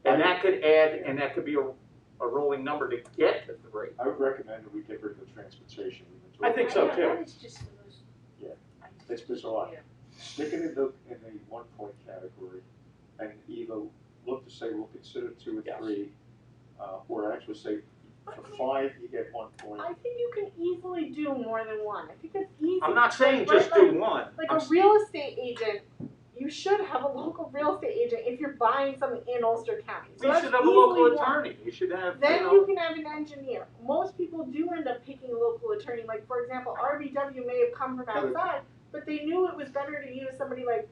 And that could add, and that could be a rolling number to get to 3. I would recommend that we get rid of the transportation. We've been I talking think so about too. That is just the most. Yeah. I- It's bizarre. Yeah. Stick it in the 1 point category, and either look to say we'll consider 2 or Yes. 3, or actually say for 5 you get 1 point. I think you can easily do more than one. I think it's easy. I'm not saying Like, just right, do 1. Like I'm a real estate agent, you should have a local real estate agent if you're buying something in Ulster County. So You that's should have a local easily one. attorney, you should have, Then you can have an engineer. Most people do end up picking a local attorney. Like, for example, RBW may have come from outside, but they knew it was better to use somebody like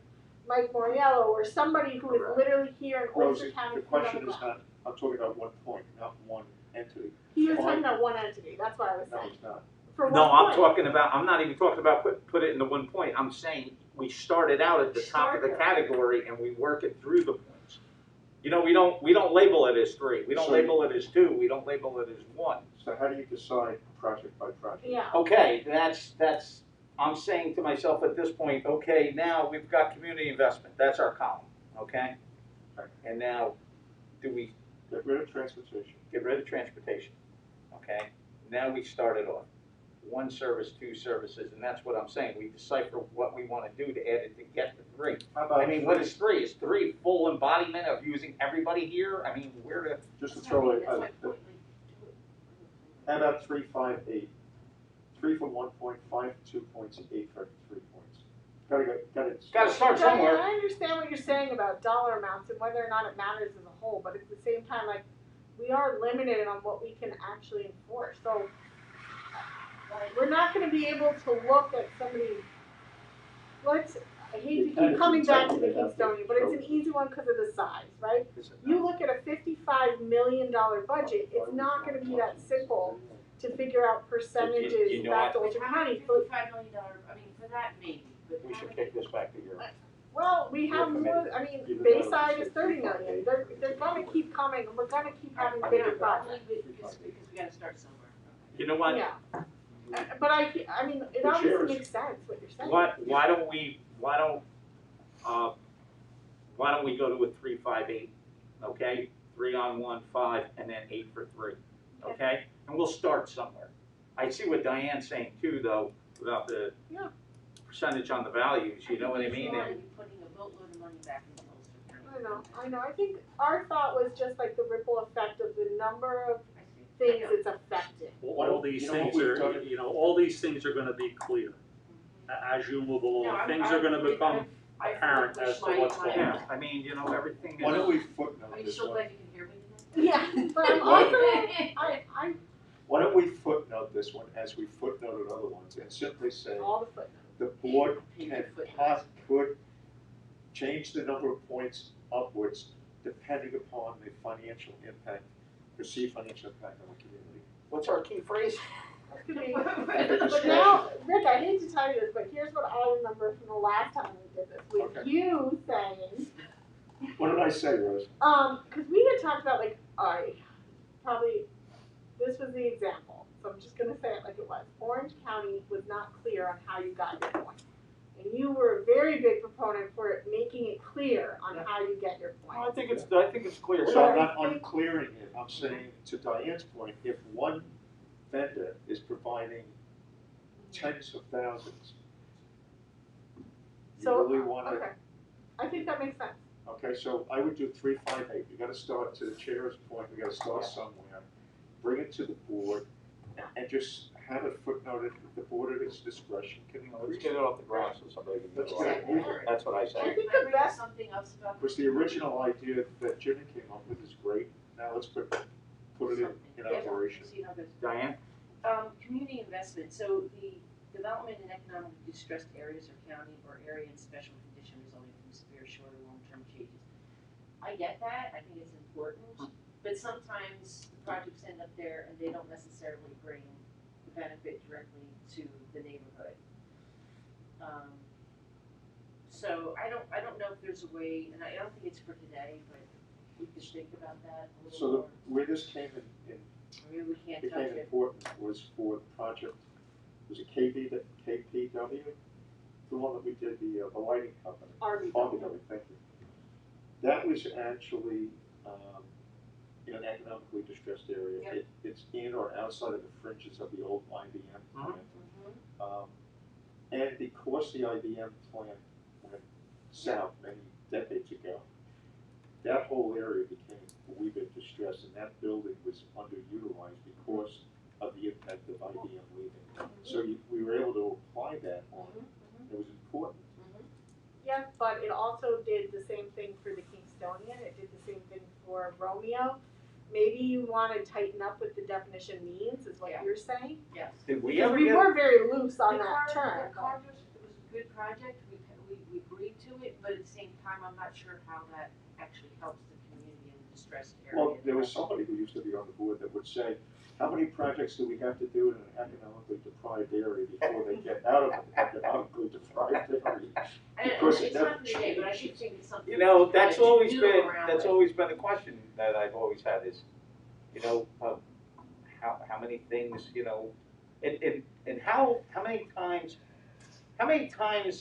Mike Moriello or somebody who is Correct. literally here in Ulster Rosie, County. the question is not, I'm talking about 1 point, not 1 entity. He was talking about one entity. That's what I was No, saying. it's not. For No, one I'm point. talking about, I'm not even talking about put it in the 1 point, I'm saying we started out at the top of the Start category and we work it through the points. You know, we don't label it as 3, we don't So- label it as 2, we don't label it as 1. So how do you decide project by project? Yeah. Okay, that's, I'm saying to myself at this point, okay, now we've got community investment, that's our column, okay? Right. And now, do we Get rid of transportation. get rid of transportation, okay? Now we started off, 1 service, 2 services, and that's what I'm saying, we decipher what we wanna do to add it to get to 3. How about I mean, what is 3? Is 3 full embodiment of using everybody here? I mean, where to, just to That's throw my it, point, like, do it. how about 3, 5, 8? 3 for 1 point, 5 for 2 points, 8 for 3 points. Gotta start Diane, somewhere. I understand what you're saying about dollar amounts and whether or not it matters as a whole, but at the same time, like, we are limited on what we can actually enforce. So, we're not gonna be able to look at somebody, I hate to keep coming back to the Kingstonian, but it's an easy one because of the size, right? You look at a $55 million budget, it's not gonna be that simple to figure out percentages you know back to what? Ulster County. $55 million, I mean, for that maybe, but. We should kick this back to your. Well, we have more, I mean, Bayside is 30 million, they're gonna keep coming, and we're gonna keep having bigger projects. Because we gotta start somewhere. You know what? Yeah. But I mean, it The obviously chairs. makes sense what you're saying. Why don't we go to a 3, 5, 8, okay? 3 on 1, 5, and then 8 for 3, okay? And we'll start somewhere. I see what Diane's saying too, though, about the Yeah. percentage on the values, you know what I mean? You're And putting a boatload of money back into Ulster County. I know, I think our thought was just like the ripple effect of the number of I see. things it's affected. All these You know what things we've are, done? all these things are gonna be clear. As you move No, along, I'm- things are gonna become I apparent push as to my- what's my- going on. yeah, I mean, you know, everything Why don't is, we footnote Are you this so one? glad you can hear me today? Yeah, but I'm Why- also, I, Why don't we footnote this one as we footnoted other ones and simply say, all the footnotes. the board Page can of footnotes. could change the number of points upwards depending upon the financial impact, perceived financial impact on the community. what's our key phrase? That could be- At the But discretion. now, Rick, I hate to tell you this, but here's what I remember from the last time we did this, with Okay. you saying, What did I say, Rose? cause we had talked about like, this was the example, so I'm just gonna say it like it was. Orange County was not clear on how you got your point. And you were a very big proponent for it, making it clear on how you get your Well, I point. think it's clear. So I'm not unclearing it, I'm saying, to Diane's point, if one vendor is providing tens of thousands. You So, really wanna, okay, I think that makes sense. okay, so I would do 358, you gotta start, to the chair's point, we gotta start somewhere. Bring it to the board, and just have it footnoted, that the board at its discretion can Let's increase. get it off the ground so somebody can Let's do get it. it moving. That's what I I say. think Can I the bring up best- something else about? Because the original idea that Jimmy came up with is great, now let's put it in Yeah, operation. see how it goes. Diane? Community investment, so the development in economically distressed areas or county or area in special condition resulting from severe short or long-term changes. I get that, I think it's important, but sometimes the projects end up there and they don't necessarily bring the benefit directly to the neighborhood. So I don't know if there's a way, and I don't think it's for today, but we could think about that a little So more. the way this came in Maybe we can't touch became it. important was for the project, was it KPW? The one that we did, the lighting company. RBW. Thank you. That was actually, in an economically distressed area. Yep. It's in or outside of the fringes of the old IBM plant. Mhm. And because the IBM plant went south many decades ago, that whole area became a wee bit distressed, and that building was underutilized because of the impact of IBM leaving. So we were able to apply that on it. It was important. Yes, but it also did the same thing for the Kingstonian, it did the same thing for Romeo. Maybe you wanna tighten up what the definition means, is what Yeah. you're saying? Yes. Did we Because ever we get? were very loose on The that car- term. The car was, it was a good project, we agreed to it, but at the same time, I'm not sure how that actually helps the community in a distressed area. Well, there was somebody who used to be on the board that would say, how many projects do we have to do in an economically deprived area before they get out of an economically deprived area? And Because it it's never not today, but I do changes. think it's something. You know, we that's gotta always do been, around that's it. always been a question that I've always had is, you know, how many things, you know, and how many times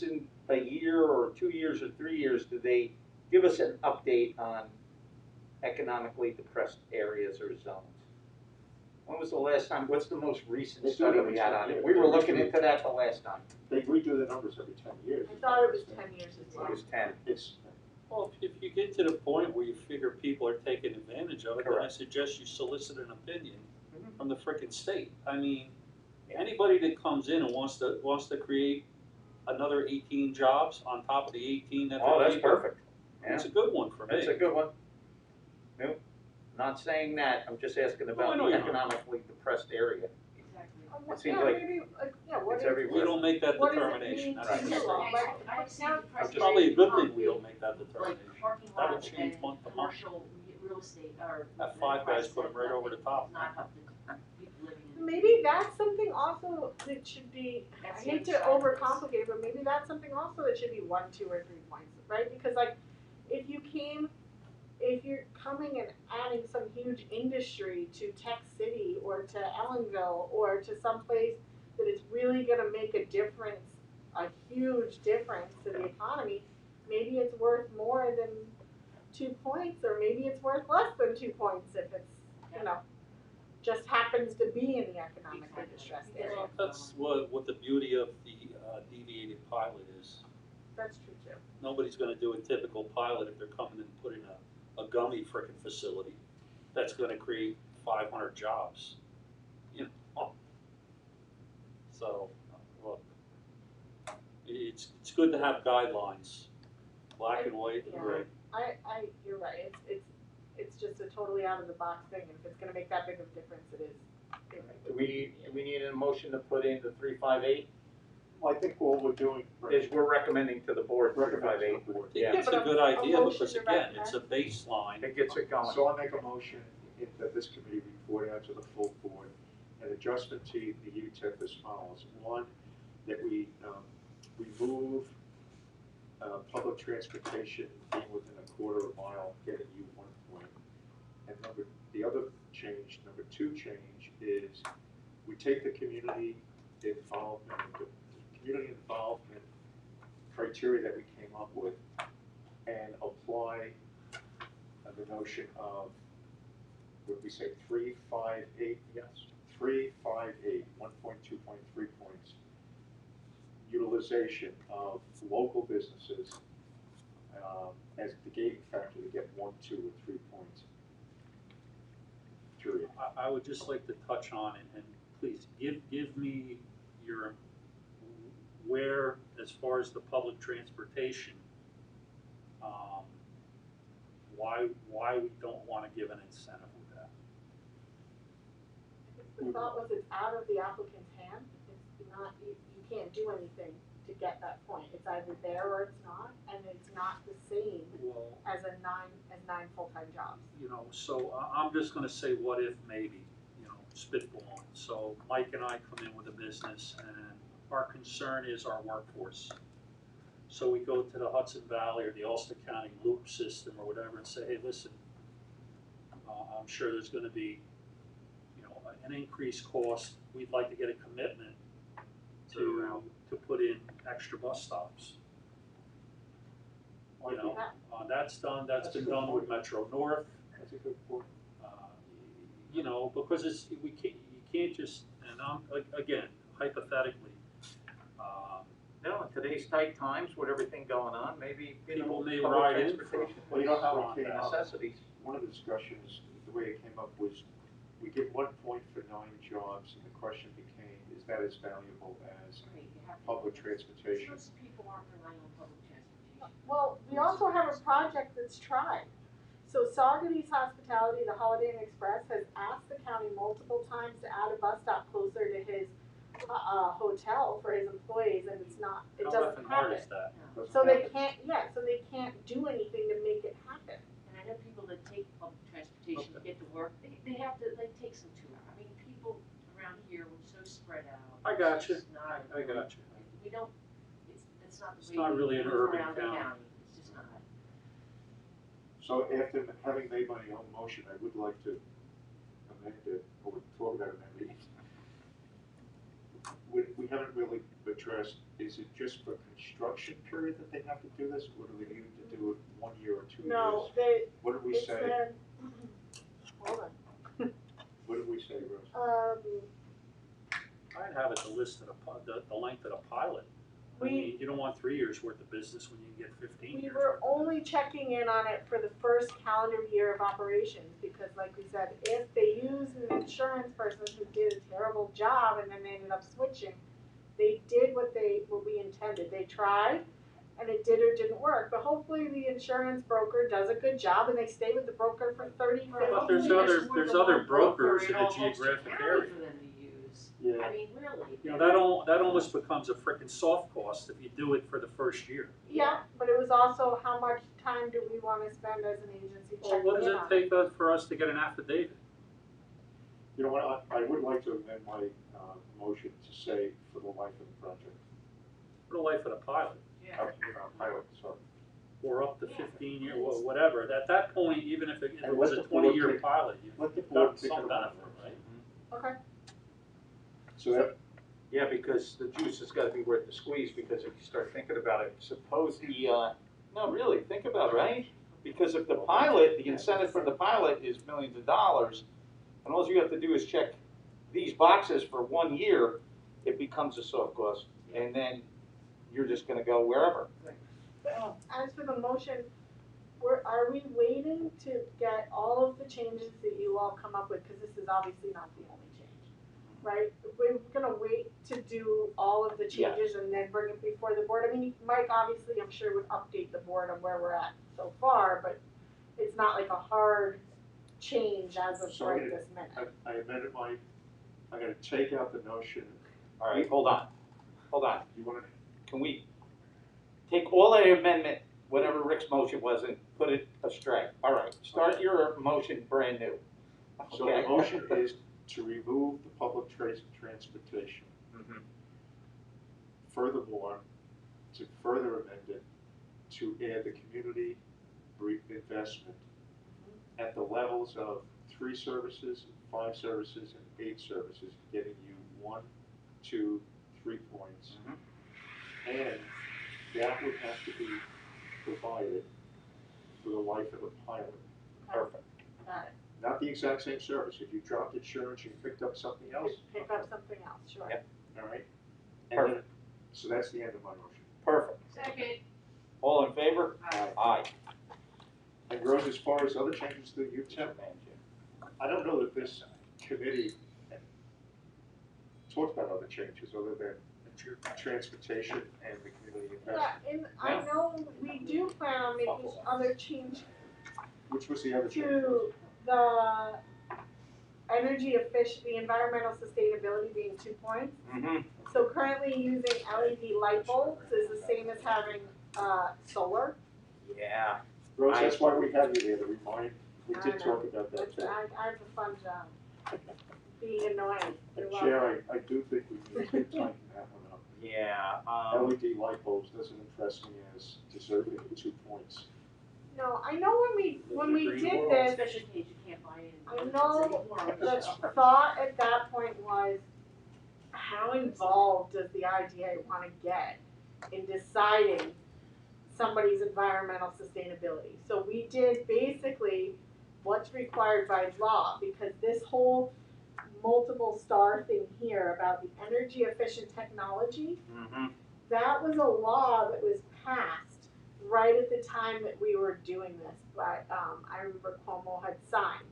in a year or 2 years or 3 years do they give us an update on economically depressed areas or zones? When was the last time, what's the most recent They do it study every we had 10 on it? years. We were looking into that the last time. They redo the numbers every 10 years. I thought it was 10 years as well. It was 10. It's, Well, if you get to the point where you figure people are taking advantage of it, then I Correct. suggest you solicit an opinion Mhm. from the frickin' state. I mean, anybody that comes in and wants to create another 18 jobs on top of the 18 that Oh, they're that's keeping, perfect. Yeah. it's a good one for me. That's a good one. Nope, not saying that, I'm just asking about I know the you're not. economically depressed area. Exactly. It seems Yeah, like maybe, what it's is- everywhere. We don't make that What does it determination. mean That's to Right. you just- all? Like, I see the now- price It's probably a good thing of we don't make that like determination. parking That would lots change and month to month. commercial real estate or. That five guys put 'em right over the top. Not help the people living in. Maybe that's something also that should be, I That's hate to the other side of this. overcomplicate it, but maybe that's something also that should be 1, 2, or 3 points, right? Because like, if you're coming and adding some huge industry to Tech City or to Ellenville or to someplace that is really gonna make a difference, a huge difference to the economy, maybe it's worth more than 2 points, or maybe it's worth less than 2 points if it's, you know, just happens to be in the economically Exactly. distressed Yeah. area. Well, that's what the beauty of the deviated pilot is. That's true too. Nobody's gonna do a typical pilot if they're coming and putting a gummy frickin' facility that's gonna create 500 jobs, you know? So, look, it's good to have guidelines, black and white and Yeah. gray. You're right, it's just a totally out of the box thing, and if it's gonna make that big of a difference, it is. You're right. Do we need a motion to put in the 358? I think all we're doing. Is we're recommending to the board Recommend 358. to the board. I think Yeah. it's a but good a idea motion because to again, it's a baseline. It gets it going. So I'll make a motion that this committee report out to the full board, an adjustment to the UTIP as follows. One, that we remove public transportation being within a quarter of a mile, getting you 1 point. And the other change, number 2 change is we take the community involvement criteria that we came up with and apply the notion of, what we say, 358, yes, 358, 1.2.3 points, utilization of local businesses as the gating factor to get 1, 2, or 3 points. Period. I would just like to touch on it, and please give me your, where, as far as the public transportation, why we don't wanna give an incentive with that. The thought was it's out of the applicant's hand, it's not, you can't do anything to get that point, it's either there or it's not, and it's not the same Well, as nine full-time jobs. you know, so I'm just gonna say what if maybe, you know, spitballing. So Mike and I come in with a business and our concern is our workforce. So we go to the Hudson Valley or the Ulster County loop system or whatever and say, hey, listen, I'm sure there's gonna be, you know, an increased cost. We'd like to get a commitment to put in extra bus stops. You know, that's been done with Metro North. That's a good point. You know, because you can't just, and again, hypothetically, No, in today's tight times with everything going on, maybe, you know, people may public ride in. transportation Well, you know is how one of it the came up? necessities. One of the discussions, the way it came up was, we give 1 point for 9 jobs, and the question became, is that as valuable as Right, you have to. public transportation? Most people aren't relying on public transportation. Well, we also have a project that's tried. So Saugerties Hospitality, the Holiday Inn Express, has asked the county multiple times to add a bus stop closer to his hotel for his employees, and it How doesn't effing hard happen. is that? So they can't do anything to make it happen. And I know people that take public transportation to get to work, they have to, like, take some 2 hours. I mean, people around here were so spread out. I got It's you, just not I got you. We don't, it's not It's the way not we really an move urban around the county. county. It's just not. So after having made my own motion, I would like to amend it, or talk about amending. We haven't really addressed, is it just for construction period that they have to do this, or do they need to do it 1 year or 2 years? No, What did we it's say? been, hold on. What did we say, Rose? I'd have it the list of the length of the pilot. I mean, you don't want 3 years worth of business when you can get 15 We years. were only checking in on it for the first calendar year of operations, because like we said, if they used an insurance person who did a terrible job and then they ended up switching, they did what we intended. They tried, and it did or didn't work, but hopefully the insurance broker does a good job and they stay with the broker for 30, 50 But there's years. there's other brokers in a geographic area. For them to use. Yeah. I mean, really. You know, that almost becomes a frickin' soft cost if you do it for the first year. Yeah, but it was also how much time do we wanna spend as an agency Well, checking what does in it on take for us to get an affidavit? You know what, I would like to amend my motion to say for the life of the project. For the life of the pilot, Pilot, sorry. or up to 15 years, whatever. At that point, even if it And was let a the board 20-year pick- pilot, you've Let the board got pick some it benefit, up. right? Okay. So that, Yeah, because the juice has gotta be worth the squeeze, because if you start thinking about it, suppose no, really, think about it, right? Because if the pilot, the incentive for the pilot is millions of dollars, and all you have to do is check these boxes for 1 year, it becomes a soft cost, and then you're just gonna go wherever. As for the motion, are we waiting to get all of the changes that you all come up with, because this is obviously not the only change, right? We're gonna wait to do all of the changes and then bring it before the board. I mean, Mike obviously, I'm sure, would update the board on where we're at so far, but it's not like a hard change as of Sorry. right this minute. I amended my, I'm gonna take out the notion, All right, hold on, you wanna, can we take all the amendment, whatever Rick's motion was, and put it astray? All right, start your motion brand new. so the Okay. motion is to remove the public transportation. Mhm. Furthermore, to further amend it, to add the community investment at the levels of 3 services, 5 services, and 8 services, getting you 1, 2, 3 points. Mhm. And that would have to be provided for the life of the pilot. Perfect. Got it. not the exact same service. If you dropped insurance, you picked up something else, Pick up something else, sure. Yep. all right? And then, so that's the end of my motion. Perfect. Second. All in favor? Aye. Aye. And Rose, as far as other changes to the UTEP, I don't know that this committee talked about other changes other than transportation and the community Yeah, investment. and I know we do plan on making other change Which was the other change? to the energy efficient, the environmental sustainability being 2 points. Mm-hmm. So currently using LED light bulbs is the same as having, solar. Yeah. Rose, that's why we have you here, to remind, we I did know. talk about that That's, too. I have a fun job, being annoying. You're And welcome. Chair, I do think we need to tighten that one up. Yeah, LED light bulbs doesn't impress me as deserving of 2 points. No, I know when we Green did world. this, Especially in case you can't buy in. I know That's the thought at that point was, how involved does the IDA wanna get in deciding somebody's environmental sustainability? So we did basically what's required by law, because this whole multiple star thing here about the energy efficient technology, mm-hmm. that was a law that was passed right at the time that we were doing this, but, I remember Cuomo had signed,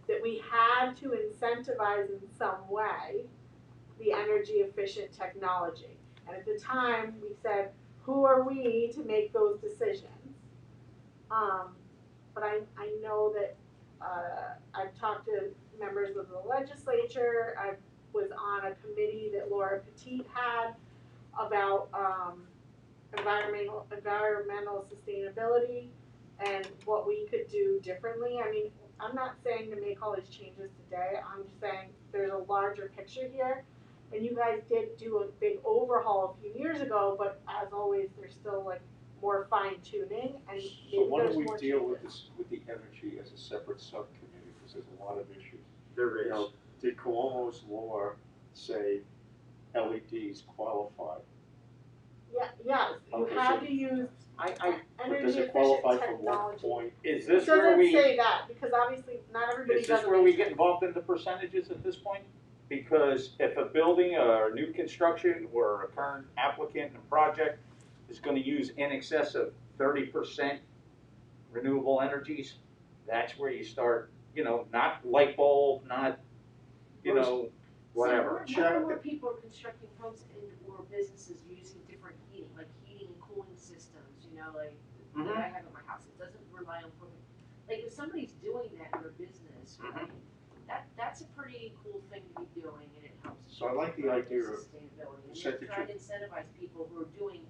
that we had to incentivize in some way the energy efficient technology. And at the time, we said, who are we to make those decisions? But I know that, I've talked to members of the legislature, I was on a committee that Laura Petit had about, environmental sustainability and what we could do differently. I mean, I'm not saying to make all these changes today, I'm just saying there's a larger picture here. And you guys did do a big overhaul a few years ago, but as always, there's still like more fine tuning and So maybe why there's don't we more deal with changes. this, with the energy as a separate subcommittee, because there's a lot of issues. There You is. know, did Cuomo's law say LEDs qualify? Yeah, yes, you Okay, had so- to use I, But does energy it qualify efficient for one technology. point? is It this where doesn't we, say that, because obviously not everybody is does this a where we matrix. get involved in the percentages at this point? Because if a building or new construction or a current applicant in a project is gonna use in excess of 30% renewable energies, that's where you start, not light bulb, not, whatever. So more and more people are constructing homes and or businesses using different heating, like heating and cooling systems, like Mhm. I have at my house. It doesn't rely on propane. Like if somebody's doing that in their business, right, that's a pretty cool thing to be doing, and it helps. So I like the idea of sustainability. And percentage they're trying to incentivize people who are doing,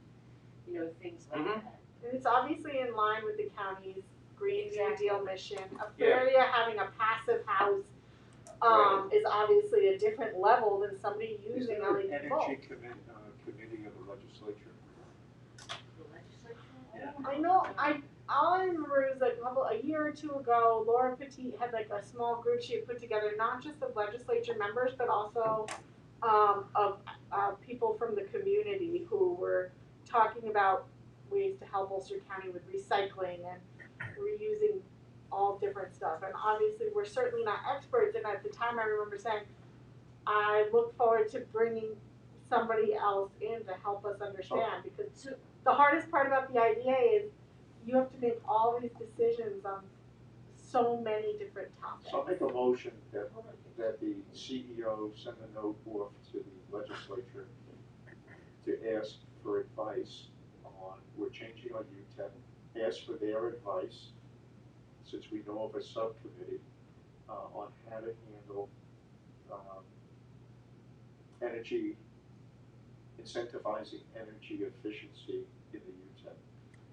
things like Mhm. that. And it's obviously in line with the county's Green New Exactly. Deal mission. Yeah. Afaria having a passive house, is obviously a different level than somebody Is using there an LED energy bulbs. committee of the legislature? The legislature. Yeah. I know, all I remember is a year or two ago, Laura Petit had like a small group she had put together, not just of legislature members, but also, of people from the community who were talking about ways to help Ulster County with recycling and reusing all different stuff. And obviously, we're certainly not experts, and at the time I remember saying, I look forward to bringing somebody else in to help us understand, because So the hardest part about the IDA is you have to make all these decisions on so many different topics. So I'll make a motion that the CEO send a note off to the legislature to ask for advice on, we're changing our UTEP, ask for their advice, since we know of a subcommittee, on how to handle, incentivizing energy efficiency in the UTEP.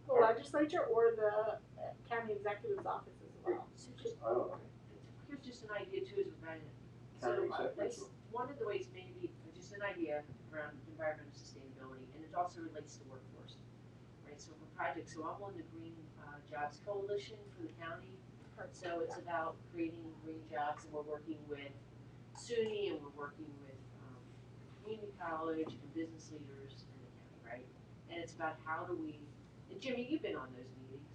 The legislature or the county executive's office as well. So just I don't know. here's just an idea too, is about it. County So, executive. one of the ways maybe, just an idea around environmental sustainability, and it also relates to workforce, right? So for projects, so I'm on the Green Jobs Coalition for the county. So it's about creating green jobs, and we're working with SUNY, and we're working with community college and business leaders in the county, right? And it's about how do we, and Jimmy, you've been on those meetings,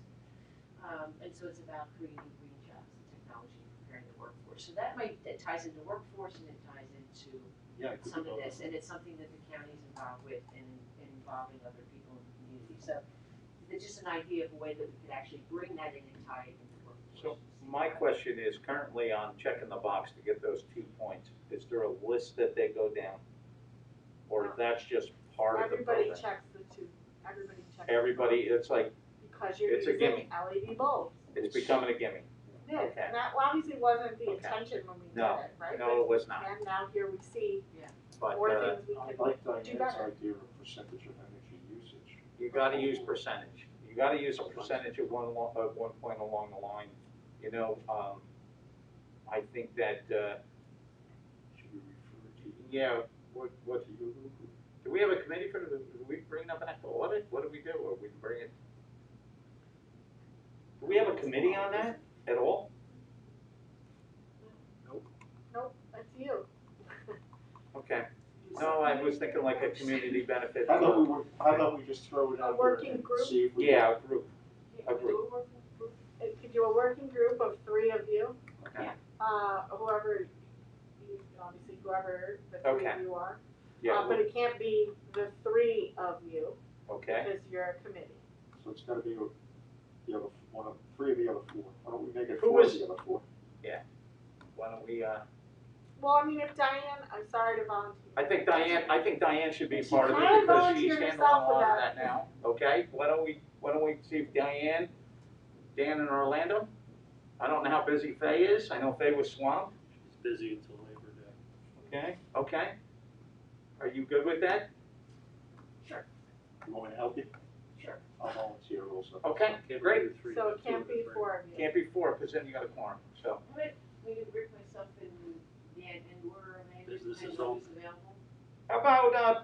and so it's about creating green jobs and technology for preparing the workforce. So that ties into workforce and it ties into Yeah, it could some be of both. this, and it's something that the county's involved with and involving other people in the community. So it's just an idea of a way that we could actually bring that in and tie it into the workforce. So my question is, currently on checking the box to get those 2 points, is there a list that they go down? Or that's just part of the Everybody program? checks the two, everybody checks. Everybody, it's like, Because you're it's a using LED bulbs. it's becoming a gimme. It is, Okay. and that obviously wasn't the Okay. intention when we did No. it, right? No, it was not, And now here we see but, more things we I can like do Diane's better. idea of percentage of energy usage. you gotta use percentage. You gotta use a percentage at one point along the line. You know, I think that, Should we refer to? yeah, what, To you, Lou? do we have a committee for, do we bring up an audit? What do we do, or we bring it? Do we have a committee on that at all? Nope, that's you. Okay, no, I was thinking like a community benefit. How about we just throw it A out there working and group? see if we. Yeah, a group, Could do a working group of 3 of you, okay, whoever, you, obviously whoever the 3 Okay. of you are. yeah, But it can't be the 3 of you, okay, because you're a committee. So it's gotta be the other, 3 of the other 4. Why don't we make it Who 4 of is- the other 4? why don't we, Well, I mean, if Diane, I'm sorry to volunteer. I think Diane should be She part of it kinda because she's volunteered handling a herself lot of with that now, okay? Why don't we see if Dan in Orlando? I don't know how busy Faye is, I know Faye was swamped, She's busy until Labor Day. okay? Are you good with that? You want me to help you? Sure. I'll volunteer also. Okay, Can't great, do 3, So it 2 can't of the be 3. 4 of you. can't be 4, because then you got a quorum, so. We could Rick, myself, and Laura, and Andy, Business depending is on on. who's available.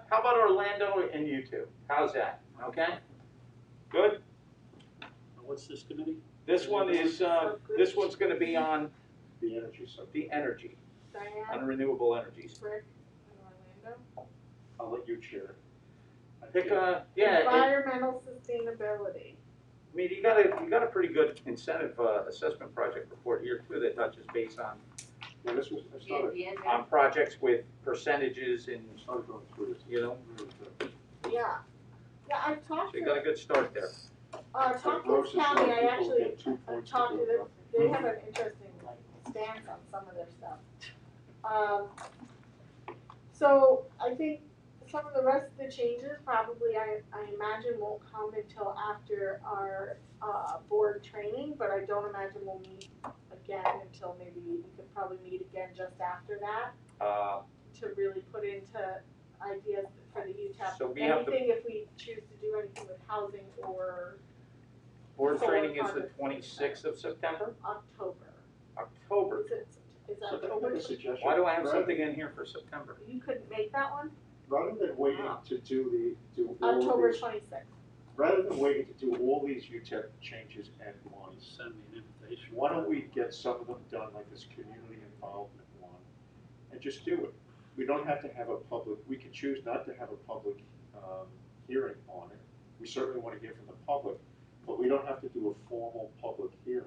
How about Orlando and you two? How's that, okay? Good? Now, what's this committee? This one is, this one's gonna be on The energy subject. the energy, on Diane, renewable energies. Rick, and Orlando. I'll let you chair it. I Pick think- yeah, Environmental sustainability. I mean, you got a pretty good incentive, assessment project report here too that touches base on, Yeah, this was, I started, The end. on projects with percentages and, started going through this. you know, Really good. Yeah. Yeah, I've talked so you got a to, good start there. Tompkins Gross County, is I people actually, get 2 I've points talked to to do them, they have an interesting like stance on some of their stuff. So I think some of the rest of the changes probably I imagine won't come until after our board training, but I don't imagine we'll meet again until maybe, we could probably meet again just after that to really put into ideas for the UTEP. So we have the- Anything if we choose to do anything with housing or Board Solar training is the project. 26th of September, October. October. Is it, is So can I October? make a suggestion? Why do I have Rather- something in here for September? You couldn't make that one? Rather than waiting to do all of October these, 26th. rather than waiting to do all these UTEP changes at once, Send me an invitation. why don't we get some of them done, like this community involvement one, and just do it? We don't have to have a public, we can choose not to have a public hearing on it. We certainly want to hear from the public, but we don't have to do a formal public hearing.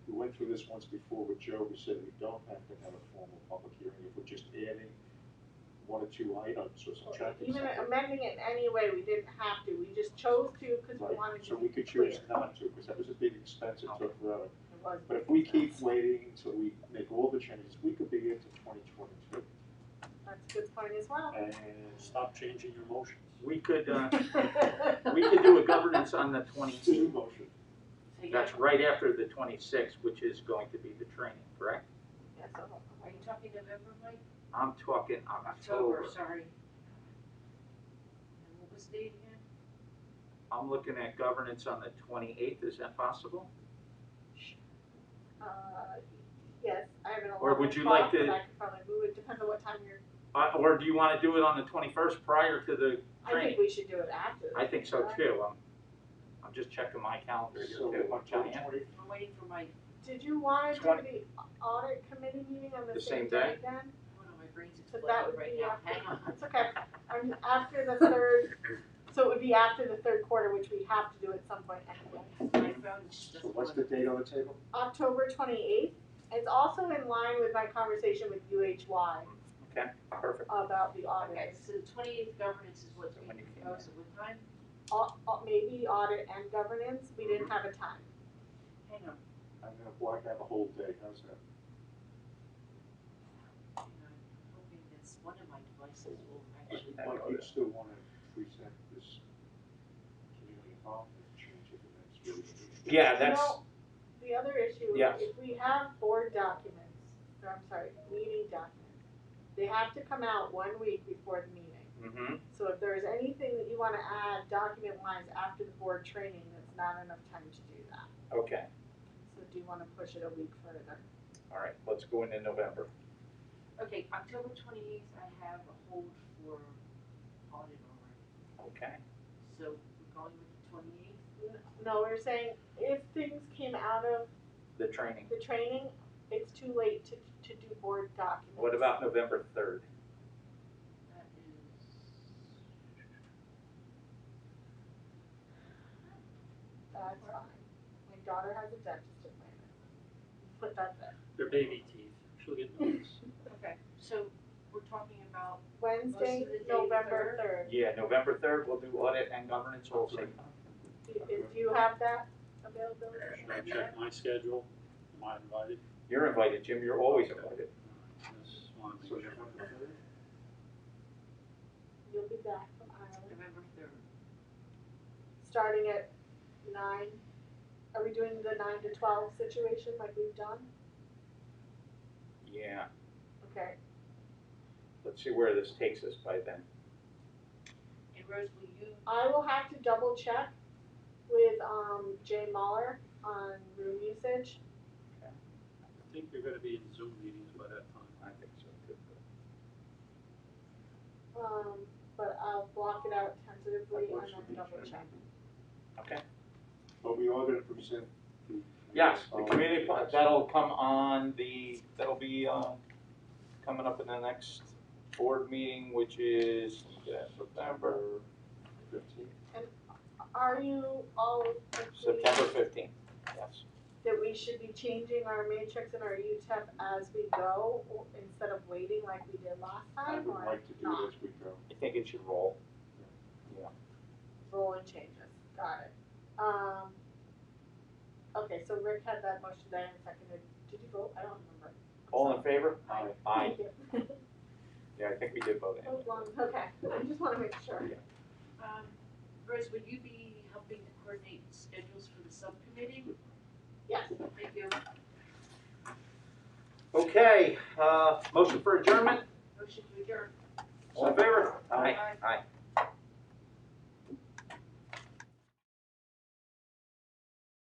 We went through this once before with Joe, we said we don't have to have a formal public hearing if we're just adding 1 or 2 items or subtracting Even something. amending it in any way, we didn't have to, we just chose to because we Right, wanted to so be we could clear. choose not to, because that was a big expense, it took forever. It was But if we keep waiting until we make all the changes, we could be into 2022. That's a good point as well. And Stop changing your motions. We could do a governance on the 20, two motion. So you that's got- right after the 26th, which is going to be the training, correct? Yeah, so- Are you talking November, Mike? I'm talking October, October. sorry. And what was the date again? I'm looking at governance on the 28th, is that possible? Yes, I have an Or would 11 you like o'clock, but to- I could probably move it, depends on what time you're, Or do you want to do it on the 21st prior to the I training? think we should do it after. I think so too. I'm just checking my calendar here So too. October Diane? 20th, I'm waiting for Mike. Did you want to do 20 the audit committee meeting on the The same same day day? again? Oh no, my brain's So that exploding would right be now. after, Hang on. it's okay, after the third, so it would be after the third quarter, which we have to do at some point anyway. My phone just so doesn't what's want the date on the table? October 28th, It's also in line with my conversation with UHY Okay, perfect. about the Okay, audit. so the 28th governance is what's So being when you came proposed at what time? Maybe audit and governance, we didn't have a time. Hang on, I'm gonna block out the whole day, how's that? hang on, I'm hoping that one of my devices will actually. Like, you still wanna present this community involvement change at the next meeting? Yeah, You that's, know, the other issue, Yes. if we have board documents, or I'm sorry, meeting documents, they have to come out 1 week before the meeting. mm-hmm, So if there's anything that you wanna add document-wise after the board training, that's not enough time to do that. okay, So do you wanna push it a week further? all right, let's go into November. Okay, October 28th, I have a hold for audit already, Okay, so we're going with the 28th? No, we're saying if things came out of the training. the training, it's too late to do board documents. What about November 3rd? That is, That's fine. My daughter has a dentist appointment. Put that there. They're baby teeth, she'll get noticed. okay, so we're talking about, Wednesday, Most of the day November 3rd. Yeah, November 3rd, we'll do audit and governance also. If you have that availability? Should I check my schedule? Am I invited? You're invited, Jim, you're always invited. Just wanna So make sure. November 3rd? You'll be back from Ireland, November 3rd. starting at 9. Are we doing the 9 to 12 situation like we've done? Yeah, Okay. let's see where this takes us by then. And Rose, will you, I will have to double check with Jay Muller on room usage. I think you're gonna be in Zoom meetings by that time. I think so too. But I'll block it out tentatively and then double check. Okay. But we are gonna present the. Yes, the community, that'll come on that'll be, coming up in the next board meeting, which is, November, 15th. Are you all agreeing September 15th, yes. that we should be changing our matrix and our UTEP as we go instead of waiting like we did last I time, would or like to do not? it as we go. I think it should roll. Rolling changes, got it. Okay, so Rick had that motion, Diane seconded. Did you vote? I don't remember. All in favor? Aye. Aye. Thank you. Yeah, I think we did vote That was long, okay, I just wanna make sure. Rose, would you be helping to coordinate schedules for the subcommittee? Yes. Thank you. Okay, motion for adjournment, Motion to adjourn. all in favor? Aye. Aye.